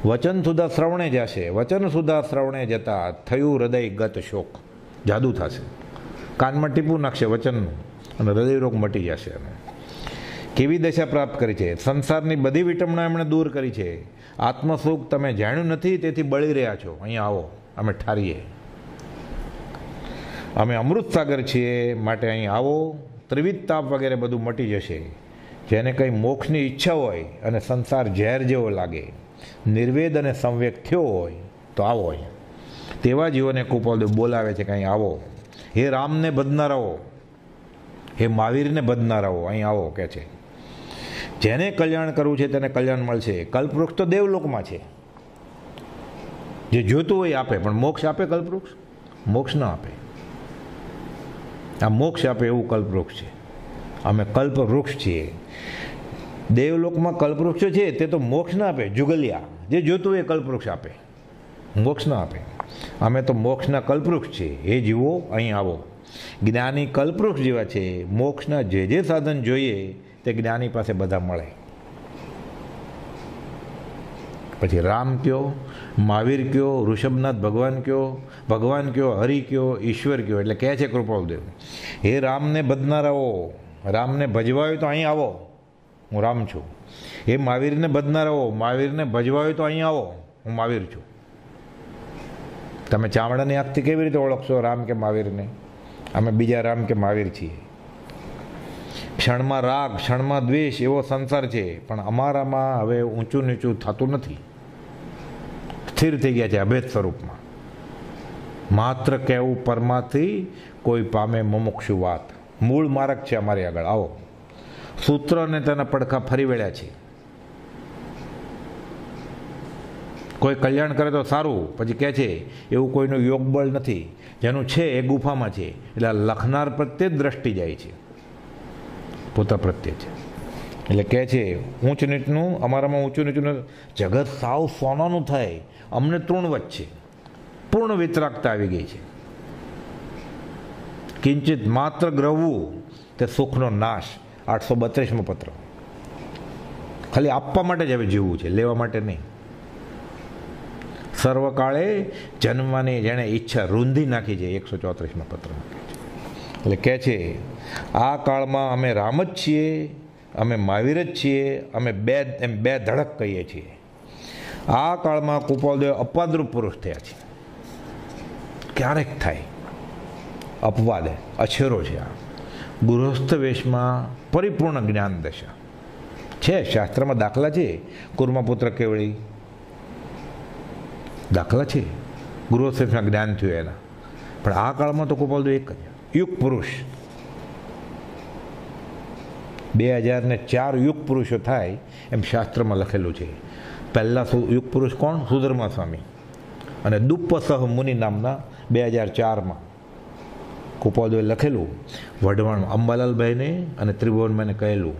વચન સુધા શ્રવણે જશે, વચન સુધા શ્રવણે જતા થયું હૃદય ગત શોક. જાદુ થશે, કાનમાં ટીપું નાખશે વચનનું અને હૃદય રોગ મટી જશે. કેવી દશા પ્રાપ્ત કરી છે? સંસારની બધી વિટમણા એમણે દૂર કરી છે. આત્મસુખ તમે જાણ્યું નથી, તેથી બળી રહ્યા છો. અહીંયા આવો, અમે ઠારીએ. અમે અમૃત સાગર છીએ, માટે અહીં આવો. ત્રિવિધ તાપ વગેરે બધું મટી જશે. જેને કંઈ મોક્ષની ઈચ્છા હોય અને સંસાર ઝેર જેવો લાગે, નિર્વેદ અને સંવેગ થયો હોય તો આવો અહીં. તેવા જીવોને કુપાલદેવ બોલાવે છે કે અહીં આવો. હે રામને ભજનારાઓ, હે મહાવીરને ભજનારાઓ, અહીં આવો કે છે. જેને કલ્યાણ કરવું છે તેને કલ્યાણ મળશે. કલ્પવૃક્ષ તો દેવલોકમાં છે. જે જોતું હોય આપે, પણ મોક્ષ આપે કલ્પવૃક્ષ? મોક્ષ ન આપે. આ મોક્ષ આપે એવું કલ્પવૃક્ષ છે. અમે કલ્પવૃક્ષ છીએ. દેવલોકમાં કલ્પવૃક્ષ છે તે તો મોક્ષ ના આપે, જુગલિયા. જે જોતું હોય કલ્પવૃક્ષ આપે, મોક્ષ ના આપે. અમે તો મોક્ષના કલ્પવૃક્ષ છીએ. એ જીવો અહીં આવો. જ્ઞાની કલ્પવૃક્ષ જેવા છે. મોક્ષના જે સાધન જોઈએ તે જ્ઞાની પાસે બધા મળે. પછી રામ કયો, મહાવીર કયો, ઋષભનાથ ભગવાન કયો, હરિ કયો, ઈશ્વર કયો. એટલે કહે છે કૃપાળદેવ, હે રામને ભજનારાઓ, રામને ભજવા હોય તો અહીં આવો, હું રામ છું. હે મહાવીરને ભજનારાઓ, મહાવીરને ભજવા હોય તો અહીં આવો, હું મહાવીર છું. તમે ચામડાની આંખથી કેવી રીતે ઓળખશો રામ કે મહાવીરને? અમે બીજા રામ કે મહાવીર છીએ. ક્ષણમાં રાગ, ક્ષણમાં દ્વેષ એવો સંસાર છે, પણ અમારામાં હવે ઊંચું નીચું થતું નથી. સ્થિર થઈ ગયા છે અભેદ સ્વરૂપમાં. માત્ર કહેવું પરમાથી કોઈ પામે મુમુક્ષુ વાત. મૂળ માર્ગ છે અમારી આગળ, આવો. સૂત્ર અને તેના પડખા ફરી વળ્યા છે. કોઈ કલ્યાણ કરે તો સારું, પછી કહે છે એવું કોઈનું યોગ બળ નથી, જેનું છે એ ગુફામાં છે. એટલે લખનાર પ્રત્યે જ દ્રષ્ટિ જાય છે, પોતા પ્રત્યે છે. એટલે કહે છે ઊંચ નીચનું અમારામાં ઊંચું નીચું, જગત સાવ સોનાનું થાય, અમને તૃણવત છે. પૂર્ણ વિતરાગતા આવી ગઈ છે. કિંચિત માત્ર ગ્રહવું તે સુખનો નાશ. 832મો પત્ર. ખાલી આપવા માટે જ હવે જીવવું છે, લેવા માટે નહીં. સર્વકાળે જન્મવાની જેણે ઈચ્છા રૂંધી નાખી છે. 134મા પત્રમાં એટલે કહે છે આ કાળમાં અમે રામ જ છીએ, અમે મહાવીર જ છીએ, અમે બે ધડક કહીએ છીએ. આ કાળમાં કૃપાળદેવ અપવાદરૂપ પુરુષ થયા છે. ક્યારેક થાય અપવાદ, અછેરો છે. આ ગૃહસ્થ વેશમાં પરિપૂર્ણ જ્ઞાન દશા છે. શાસ્ત્રમાં દાખલા છે, કુર્માપુત્ર કેવળી દાખલા છે, ગૃહસ્થ વેશમાં જ્ઞાન થયું એના. પણ આ કાળમાં તો કૃપાળદેવ એક જ યુગ પુરુષ. 2004 યુગ પુરુષો થાય એમ શાસ્ત્રમાં લખેલું છે. પહેલા યુગ પુરુષ કોણ? સુધર્મા સ્વામી અને દુપ્પસહ મુનિ નામના 2004માં કૃપાળદેવે લખેલું. વઢવાણ અંબાલાલભાઈને અને ત્રિભુવનભાઈને કહેલું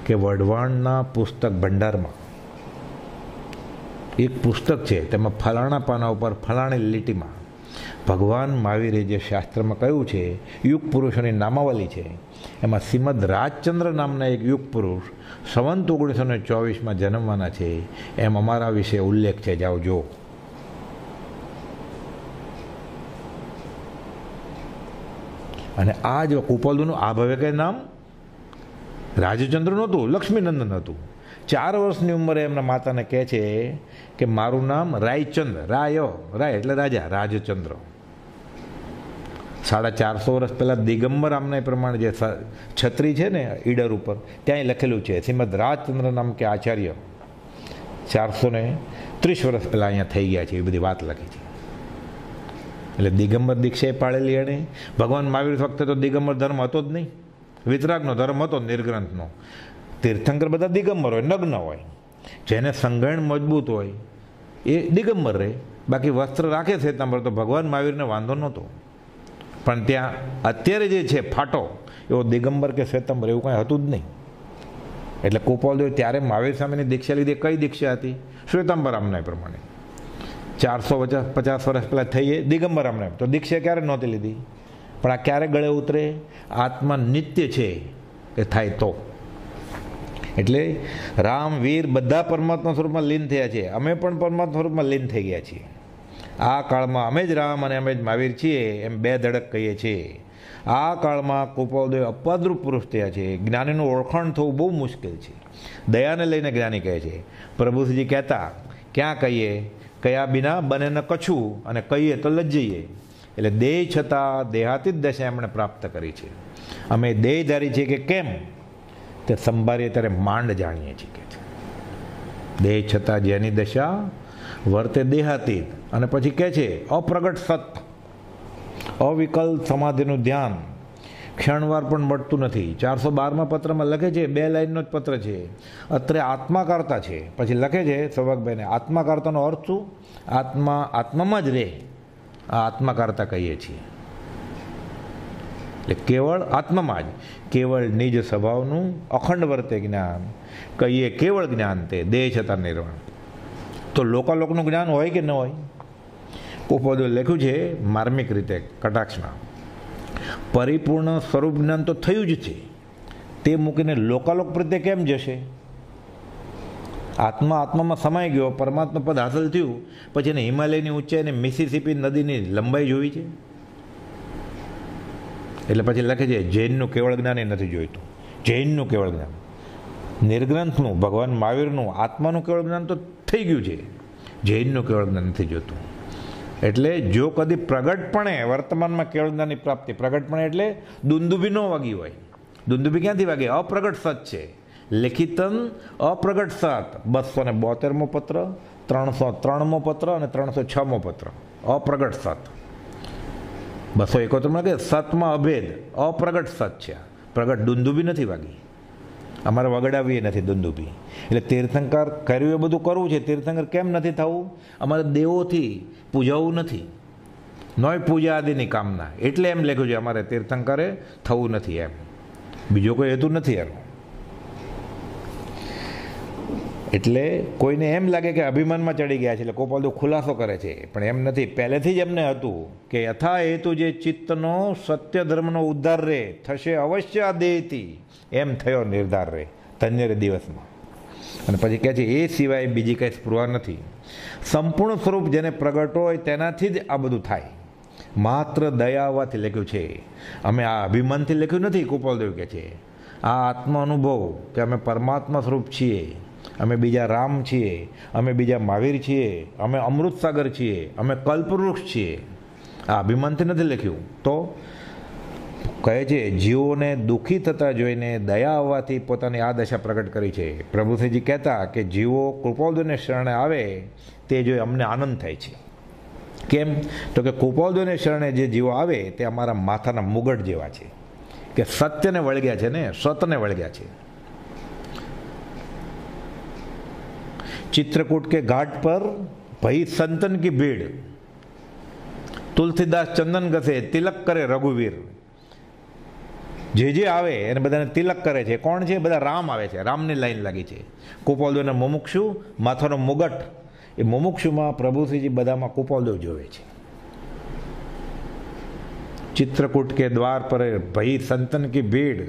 કે વઢવાણના પુસ્તક ભંડારમાં એક પુસ્તક છે, તેમાં ફલાણા પાના ઉપર ફલાણી લીટીમાં ભગવાન મહાવીરે જે શાસ્ત્રમાં કહ્યું છે યુગ પુરુષોની નામાવલી છે, એમાં શ્રીમદ રાજચંદ્ર નામના એક યુગ પુરુષ સંવંત 1924માં જન્મવાના છે એમ અમારા વિશે ઉલ્લેખ છે. જાઓ જો. અને આ જ કૃપાળદેવનું આ ભવે કંઈ નામ રાજચંદ્ર નહોતું, લક્ષ્મીનંદન હતું. 4 વર્ષની ઉંમરે એમના માતાને કહે છે કે મારું નામ રાયચંદ્ર, રાય એટલે રાજા, રાજચંદ્ર. 450 વર્ષ પહેલાં દિગંબર આમના પ્રમાણે જે છત્રી છે ને ઈડર ઉપર, ત્યાં લખેલું છે શ્રીમદ રાજચંદ્ર નામ કે આચાર્ય. 430 વર્ષ પહેલાં અહીંયા થઈ ગયા છે, એ બધી વાત લખી છે. એટલે દિગંબર દીક્ષા પાળેલી એણે. ભગવાન મહાવીર વખતે તો દિગંબર ધર્મ હતો જ નહીં, વિતરાગનો ધર્મ હતો, નિર્ગ્રંથનો. તીર્થંકર બધા દિગંબર હોય, નગ્ન હોય. જેને સંગણ મજબૂત હોય એ દિગંબર રહે, બાકી વસ્ત્ર રાખે શ્વેતાંબર, તો ભગવાન મહાવીરને વાંધો નહોતો. પણ ત્યાં અત્યારે જે છે ફાટો, એવો દિગંબર કે શ્વેતાંબર એવું કાંઈ હતું જ નહીં. એટલે કૃપાળદેવ ત્યારે મહાવીર સ્વામીની દીક્ષા લીધી. કઈ દીક્ષા હતી? શ્વેતાંબર આમના પ્રમાણે. 450 વર્ષ પહેલાં થઈએ દિગંબર આમના, તો દીક્ષા ક્યારે નહોતી લીધી. પણ આ ક્યારે ગળે ઉતરે? આત્મા નિત્ય છે એ થાય તો. એટલે રામ વીર બધા પરમાત્મા સ્વરૂપમાં લીન થયા છે. અમે પણ પરમાત્મા સ્વરૂપમાં લીન થઈ ગયા છીએ. આ કાળમાં અમે જ રામ અને અમે જ મહાવીર છીએ એમ બે ધડક કહીએ છીએ. આ કાળમાં કૃપાળદેવ અપવાદરૂપ પુરુષ થયા છે. જ્ઞાનીનું ઓળખાણ થવું બહુ મુશ્કેલ છે. દયાને લઈને જ્ઞાની કહે છે. પ્રભુજી કહેતા ક્યાં કહીએ, કયા બિના બને ન કછું, અને કહીએ તો લજ્જઈએ. એટલે દેહ છતાં દેહાતીત દશા એમણે પ્રાપ્ત કરી છે. અમે દેહધારી છીએ કે કેમ તે સંભાળીએ ત્યારે માંડ જાણીએ છીએ કે છે. દેહ છતાં જેની દશા વર્તે દેહાતીત, અને પછી કહે છે અપ્રગટ સત, અવિકલ સમાધિનું ધ્યાન, ક્ષણવાર પણ મળતું નથી. 412માં પત્રમાં લખે છે, 2 લાઈનનો જ પત્ર છે, અત્રે આત્માકારતા છે. પછી લખે છે સૌભાગભાઈને, આત્માકારતાનો અર્થ શું? આત્મામાં જ રહે, આ આત્માકારતા કહીએ છીએ. એટલે કેવળ આત્મામાં જ, કેવળ નિજ સ્વભાવનું અખંડ વર્તે જ્ઞાન, કહીએ કેવળ જ્ઞાન તે દેહ છતાં નિર્વાણ. તો લોકાલોકનું જ્ઞાન હોય કે ન હોય? પોપોદે લખ્યું છે માર્મિક રીતે કટાક્ષમાં, પરિપૂર્ણ સ્વરૂપ જ્ઞાન તો થયું જ છે, તે મૂકીને લોકાલોક પ્રત્યે કેમ જશે? આત્મામાં સમાઈ ગયો, પરમાત્મા પદ હાંસલ થયું, પછી એને હિમાલયની ઊંચાઈને મિસિસિપી નદીની લંબાઈ જોઈ છે. એટલે પછી લખે છે જૈનનું કેવળ જ્ઞાન એ નથી જોઈતું. જૈનનું કેવળ જ્ઞાન, નિર્ગ્રંથનું, ભગવાન મહાવીરનું આત્માનું કેવળ જ્ઞાન તો થઈ ગયું છે, જૈનનું કેવળ જ્ઞાન નથી જોતું. એટલે જો કદી પ્રગટપણે વર્તમાનમાં કેવળ જ્ઞાનની પ્રાપ્તિ, પ્રગટપણે એટલે દુંદુભી ન વાગી હોય. દુંદુભી ક્યાંથી વાગે? અપ્રગટ સત છે. લેખિતન અપ્રગટ સત 272મો પત્ર, 303મો પત્ર અને 306મો પત્ર. અપ્રગટ સત 271માં કે સતમાં અભેદ, અપ્રગટ સત છે. પ્રગટ દુંદુભી નથી વાગી. અમારે વગડાવી નથી દુંદુભી. એટલે તીર્થંકર કર્યું એ બધું કરવું છે. તીર્થંકર કેમ નથી થવું? અમારે દેવોથી પૂજાવું નથી, નોય પૂજા આદિની કામના. એટલે એમ લખ્યું છે અમારે તીર્થંકરે થવું નથી. એમ બીજો કોઈ હેતુ નથી એનો. એટલે કોઈને એમ લાગે કે અભિમાનમાં ચડી ગયા છે એટલે કોપાલદો ખુલાસો કરે છે, પણ એમ નથી. પહેલેથી જ એમને હતું કે યથા હેતુ જે ચિત્તનો સત્ય ધર્મનો ઉદ્ધાર રે થશે અવશ્ય આ દેહથી, એમ થયો નિર્ધાર રે ધન્ય રે દિવસમાં. અને પછી કહે છે એ સિવાય બીજી કંઈ સ્પૃહા નથી. સંપૂર્ણ સ્વરૂપ જેને પ્રગટ હોય તેનાથી જ આ બધું થાય. માત્ર દયા આવવાથી લખ્યું છે. અમે આ અભિમાનથી લખ્યું નથી. કૃપાલદેવ કહે છે આ આત્મા અનુભવ કે અમે પરમાત્મા સ્વરૂપ છીએ, અમે બીજા રામ છીએ, અમે બીજા મહાવીર છીએ, અમે અમૃતસાગર છીએ, અમે કલ્પવૃક્ષ છીએ, આ અભિમાનથી નથી લખ્યું. તો કહે છે જીવોને દુઃખી થતા જોઈને દયા આવવાથી પોતાની આ દશા પ્રગટ કરી છે. પ્રભુશ્રીજી કહેતા કે જીવો કૃપાલદેવને શરણે આવે તે જોઈ અમને આનંદ થાય છે. કેમ? તો કે કૃપાલદેવને શરણે જે જીવો આવે તે અમારા માથાના મુગટ જેવા છે, કે સત્યને વળગ્યા છે ને, સતને વળગ્યા છે. चित्रकूट के घाट पर भई संतन की भीड़, तुलसीदास चंदन घसे तिलक करे रघुवीर. જે આવે એને બધાને તિલક કરે છે. કોણ છે? બધા રામ આવે છે, રામની લાઈન લાગી છે. કૃપાલદેવના મુમુક્ષુ માથાનો મુગટ, એ મુમુક્ષુમાં પ્રભુશ્રીજી બધામાં કૃપાલદેવ જોવે છે. चित्रकूट के द्वार पर भई संतन की भीड़,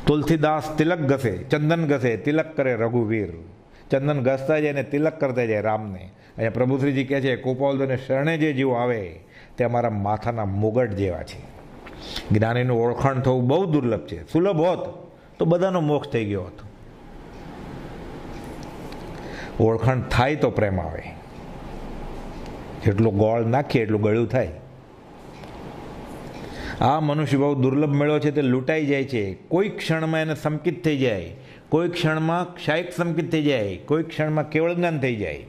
तुलसीदास तिलक घसे चंदन घसे तिलक करे रघुवीर. ચંદન ઘસતા જાય ને તિલક કરતા જાય રામને. અહીંયા પ્રભુશ્રીજી કહે છે કૃપાલદેવને શરણે જે જીવ આવે તે અમારા માથાના મુગટ જેવા છે. જ્ઞાનીનું ઓળખાણ થવું બહુ દુર્લભ છે. સુલભ હોત તો બધાનો મોક્ષ થઈ ગયો હતો. ઓળખાણ થાય તો પ્રેમ આવે. જેટલું ગોળ નાખીએ એટલું ગળ્યું થાય. આ મનુષ્ય બહુ દુર્લભ મેળો છે, તે લૂંટાઈ જાય છે. કોઈ ક્ષણમાં એને સંકિત થઈ જાય, કોઈ ક્ષણમાં ક્ષાયિક સંકિત થઈ જાય, કોઈ ક્ષણમાં કેવળ જ્ઞાન થઈ જાય,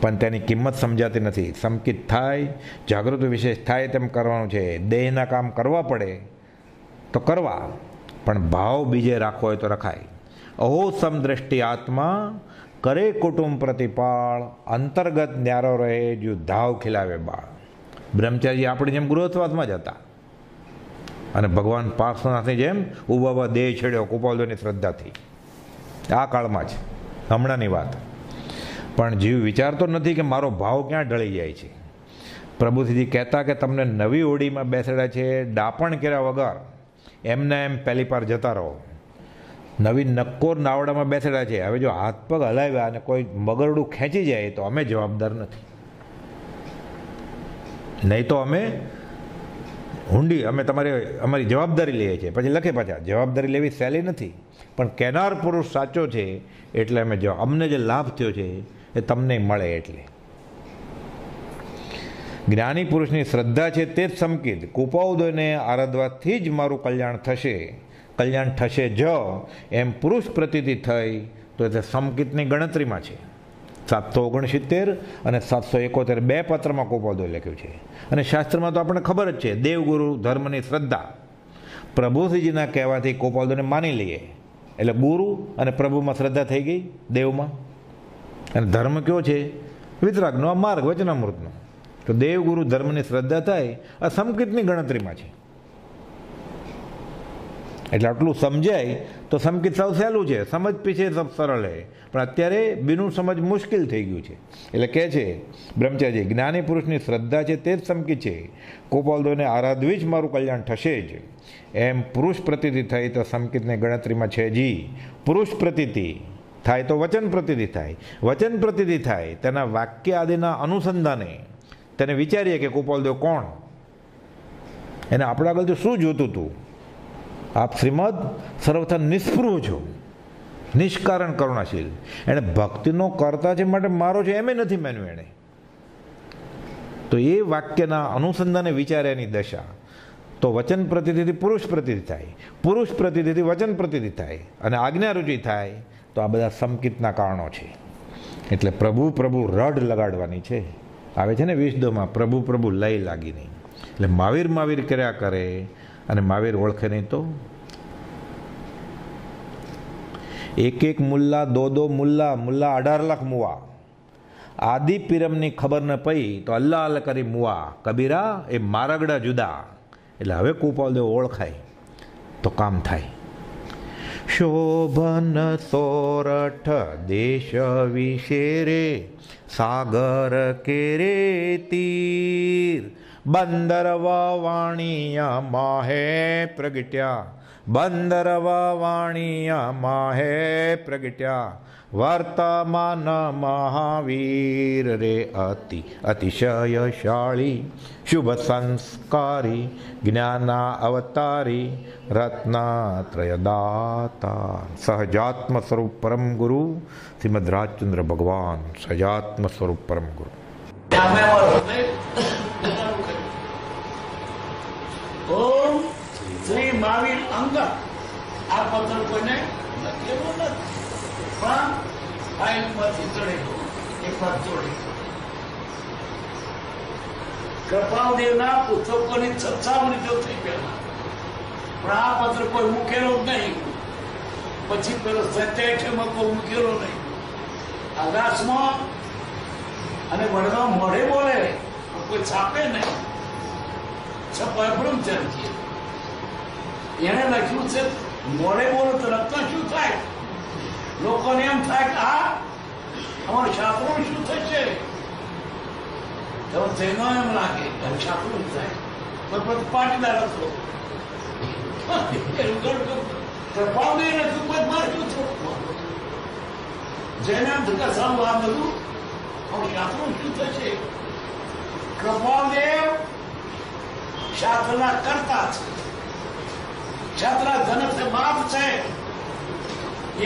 પણ તેની કિંમત સમજાતી નથી. સંકિત થાય, જાગૃત વિશેષ થાય તેમ કરવાનું છે. દેહના કામ કરવા પડે તો કરવા, પણ ભાવ બીજે રાખવો હોય તો રખાય. અહો સમદ્રષ્ટિ આત્મા કરે કુટુંબ પ્રતિપાળ, અંતર્ગત ન્યારો રહે જો ધાવ ખીલાવે બાળ. બ્રહ્મચારી આપણી જેમ ગૃહસ્થવાસમાં જ હતા અને ભગવાન પાર્શ્વનાથની જેમ ઉભા દેહ છેડ્યો કૃપાલદેવની શ્રદ્ધાથી. આ કાળમાં જ, હમણાંની વાત. પણ જીવ વિચારતો નથી કે મારો ભાવ ક્યાં ઢળી જાય છે. પ્રભુશ્રીજી કહેતા કે તમને નવી હોડીમાં બેસાડ્યા છે, ડાપણ કર્યા વગર એમને એમ પહેલી પાર જતા રહો. નવી નક્કોર નાવડામાં બેસાડ્યા છે. હવે જો હાથ પગ હલાવ્યા અને કોઈ મગરડું ખેંચી જાય તો અમે જવાબદાર નથી. નહીં તો અમે હુંડી, અમે અમારી જવાબદારી લઈએ છીએ. પછી લખે પાછા જવાબદારી લેવી સહેલી નથી, પણ કેનાર પુરુષ સાચો છે એટલે અમે અમને જે લાભ થયો છે એ તમને મળે. એટલે જ્ઞાની પુરુષની શ્રદ્ધા છે તે જ સંકિત. કૃપાઉદયને આરાધવાથી જ મારું કલ્યાણ થશે જ એમ પુરુષ પ્રતીતિ થઈ તો તે સંકિતની ગણતરીમાં છે. 769 અને 771 બે પત્રમાં કૃપાઉદય લખ્યું છે. અને શાસ્ત્રમાં તો આપણને ખબર જ છે દેવગુરુ ધર્મની શ્રદ્ધા પ્રભુશ્રીજીના કહેવાથી ગોપાલદેવને માની લઈએ એટલે ગુરુ અને પ્રભુમાં શ્રદ્ધા થઈ ગઈ, દેવમાં. અને ધર્મ કયો છે? વિતરાગનો આ માર્ગ, વચનામૃતનો. તો દેવ ગુરુ ધર્મની શ્રદ્ધા થાય આ સંકિતની ગણતરીમાં છે. એટલે આટલું સમજાય તો સંકિત સાવ સહેલું છે, સમજ પીછે સબ સરળ છે. પણ અત્યારે બીનું સમજ મુશ્કેલ થઈ ગયું છે. એટલે કહે છે બ્રહ્મચારી, જ્ઞાની પુરુષની શ્રદ્ધા છે તે જ સંકિત છે. ગોપાલદેવને આરાધવી જ મારું કલ્યાણ થશે જ. એમ પુરુષ પ્રતીતિ થાય તો સંકિતની ગણતરીમાં છે જી. પુરુષ પ્રતીતિ થાય તો વચન પ્રતીતિ થાય. વચન પ્રતીતિ થાય તેના વાક્ય આદિના અનુસંધાને તેને વિચારીએ કે ગોપાલદેવ કોણ, એને આપણા આગળ શું જોતું હતું. આપ શ્રીમદ સર્વથા નિષ્પૃહ છો, નિષ્કારણ કરુણાશીલ. એણે ભક્તિનો કરતા છે માટે મારો છે એમ નથી માન્યું એણે. તો એ વાક્યના અનુસંધાને વિચાર્યાની દશા. તો વચન પ્રતીતિથી પુરુષ પ્રતીતિ થાય, પુરુષ પ્રતીતિથી વચન પ્રતીતિ થાય અને આજ્ઞારુચિ થાય. તો આ બધા સંકિતના કારણો છે. એટલે પ્રભુ પ્રભુ રઢ લગાડવાની છે. આવે છે ને વિષદોમાં, પ્રભુ પ્રભુ લઈ લાગી નહીં. એટલે મહાવીર મહાવીર કર્યા કરે અને મહાવીર ઓળખે નહીં તો એક એક મુલ્લા દો મુલ્લા 18 લાખ મુવા. આદિ પીરમની ખબર ન પઈ તો અલ્લાહ અલ્લાહ કરી મુવા. કબીરા એ મારગડા જુદા. એટલે હવે ગોપાલદેવ ઓળખાય તો કામ થાય. શોભન સોરઠ દેશ વિશે રે સાગર કેરે તીર. બંદરવા વાણિયા માહે પ્રગટ્યા, બંદરવા વાણિયા માહે પ્રગટ્યા. વર્તમાન મહાવીર રે અતિશયશાળી. શુભ સંસ્કારી જ્ઞાના અવતારી રત્નાત્રયદાતા. સહજાત્મ સ્વરૂપ પરમ ગુરુ શ્રીમદ રાજચંદ્ર ભગવાન. સહજાત્મ સ્વરૂપ પરમ ગુરુ. ઓમ શ્રી મહાવીર અંગત. આ પત્ર કોઈને લખેલો નથી, પણ ફાઇલમાંથી ચડેલો, એક વાર જોડે. કૃપાલદેવના પુસ્તકોની 56 થઈ પહેલા, પણ આ પત્ર કોઈ મૂકેલો જ નહીં. પછી પેલો 87 કોઈ મૂકેલો નહીં. આકાશમાં અને વડમાં મોઢે બોલે કોઈ છાપે નહીં. છપાય બ્રહ્મચારી એને લખ્યું છે. મોડે બોલો તો લખતા શું થાય? લોકોને એમ થાય કે આ અમારું શાસ્ત્રોનું શું થશે? જૈનો એમ લાગે શાસ્ત્રું થાય તો પાટીદાર હતો. કૃપાલદેવ નથી મારે શું થયું? જૈન એમ થતા સારું આ બધું અમારું શાસ્ત્રોનું શું થશે? કૃપાલદેવ શાસ્ત્રના કરતા છે. શાસ્ત્રના જનક છે, બાપ છે.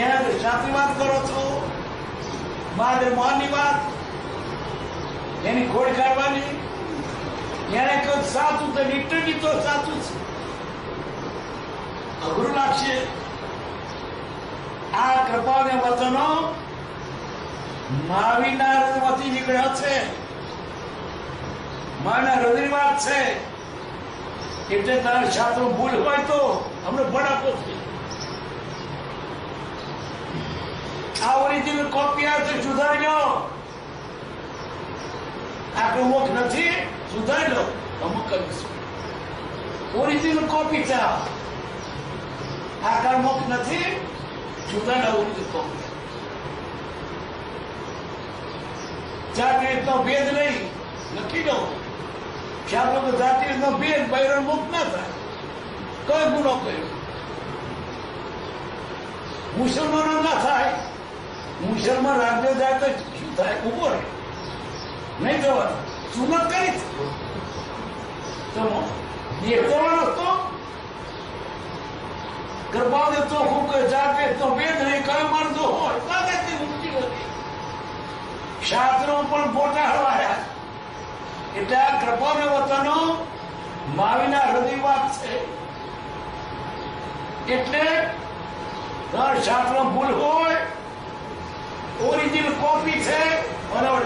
એને શાસ્ત્રી વાત કરો છો, મહાદેવ મોહનની વાત, એની ખોડ કાઢવાની. એને કહ્યું સાચું તો લિટરલી તો સાચું છે. અઘરું લાગશે. આ કૃપાને વચનો મહાવીરના હૃદયમાંથી નીકળ્યા છે. માના હૃદયની વાત છે. એટલે તારા શાસ્ત્રો ભૂલ હોય તો અમને ભણાવો છે. આ ઓરિજિનલ કોપી આવે તો સુધારી લો. આટલું મોક નથી, સુધારી લો. અમુક કરીશું. ઓરિજિનલ કોપી છે. આ મોક નથી, સુધારી લો. Original copy. જાતિ ભેદ નહીં, લખી દો. શાસ્ત્રો તો જાતિનો ભેદ બૈરણ મુક્ત ના થાય. કયો ગુનો કર્યો? મુસલમાનો ના થાય. મુસલમાન રાજ્ય જાય તો શું થાય? ઉભો રહે નહીં જવાનું. સુનત કરી દેખવાનો તો ગર્ભાવદેવ તો ખૂબ જાતે તો ભેદ નહીં. કયો માણસો હોય તાકાતની મુક્તિ હતી. શાસ્ત્રો પણ મોટા હવાયા. એટલે આ કૃપાને વતનો મહાવીરના હૃદય વાત છે. એટલે શાસ્ત્ર ભૂલ હોય, ઓરિજિનલ કોપી છે, બરાબર.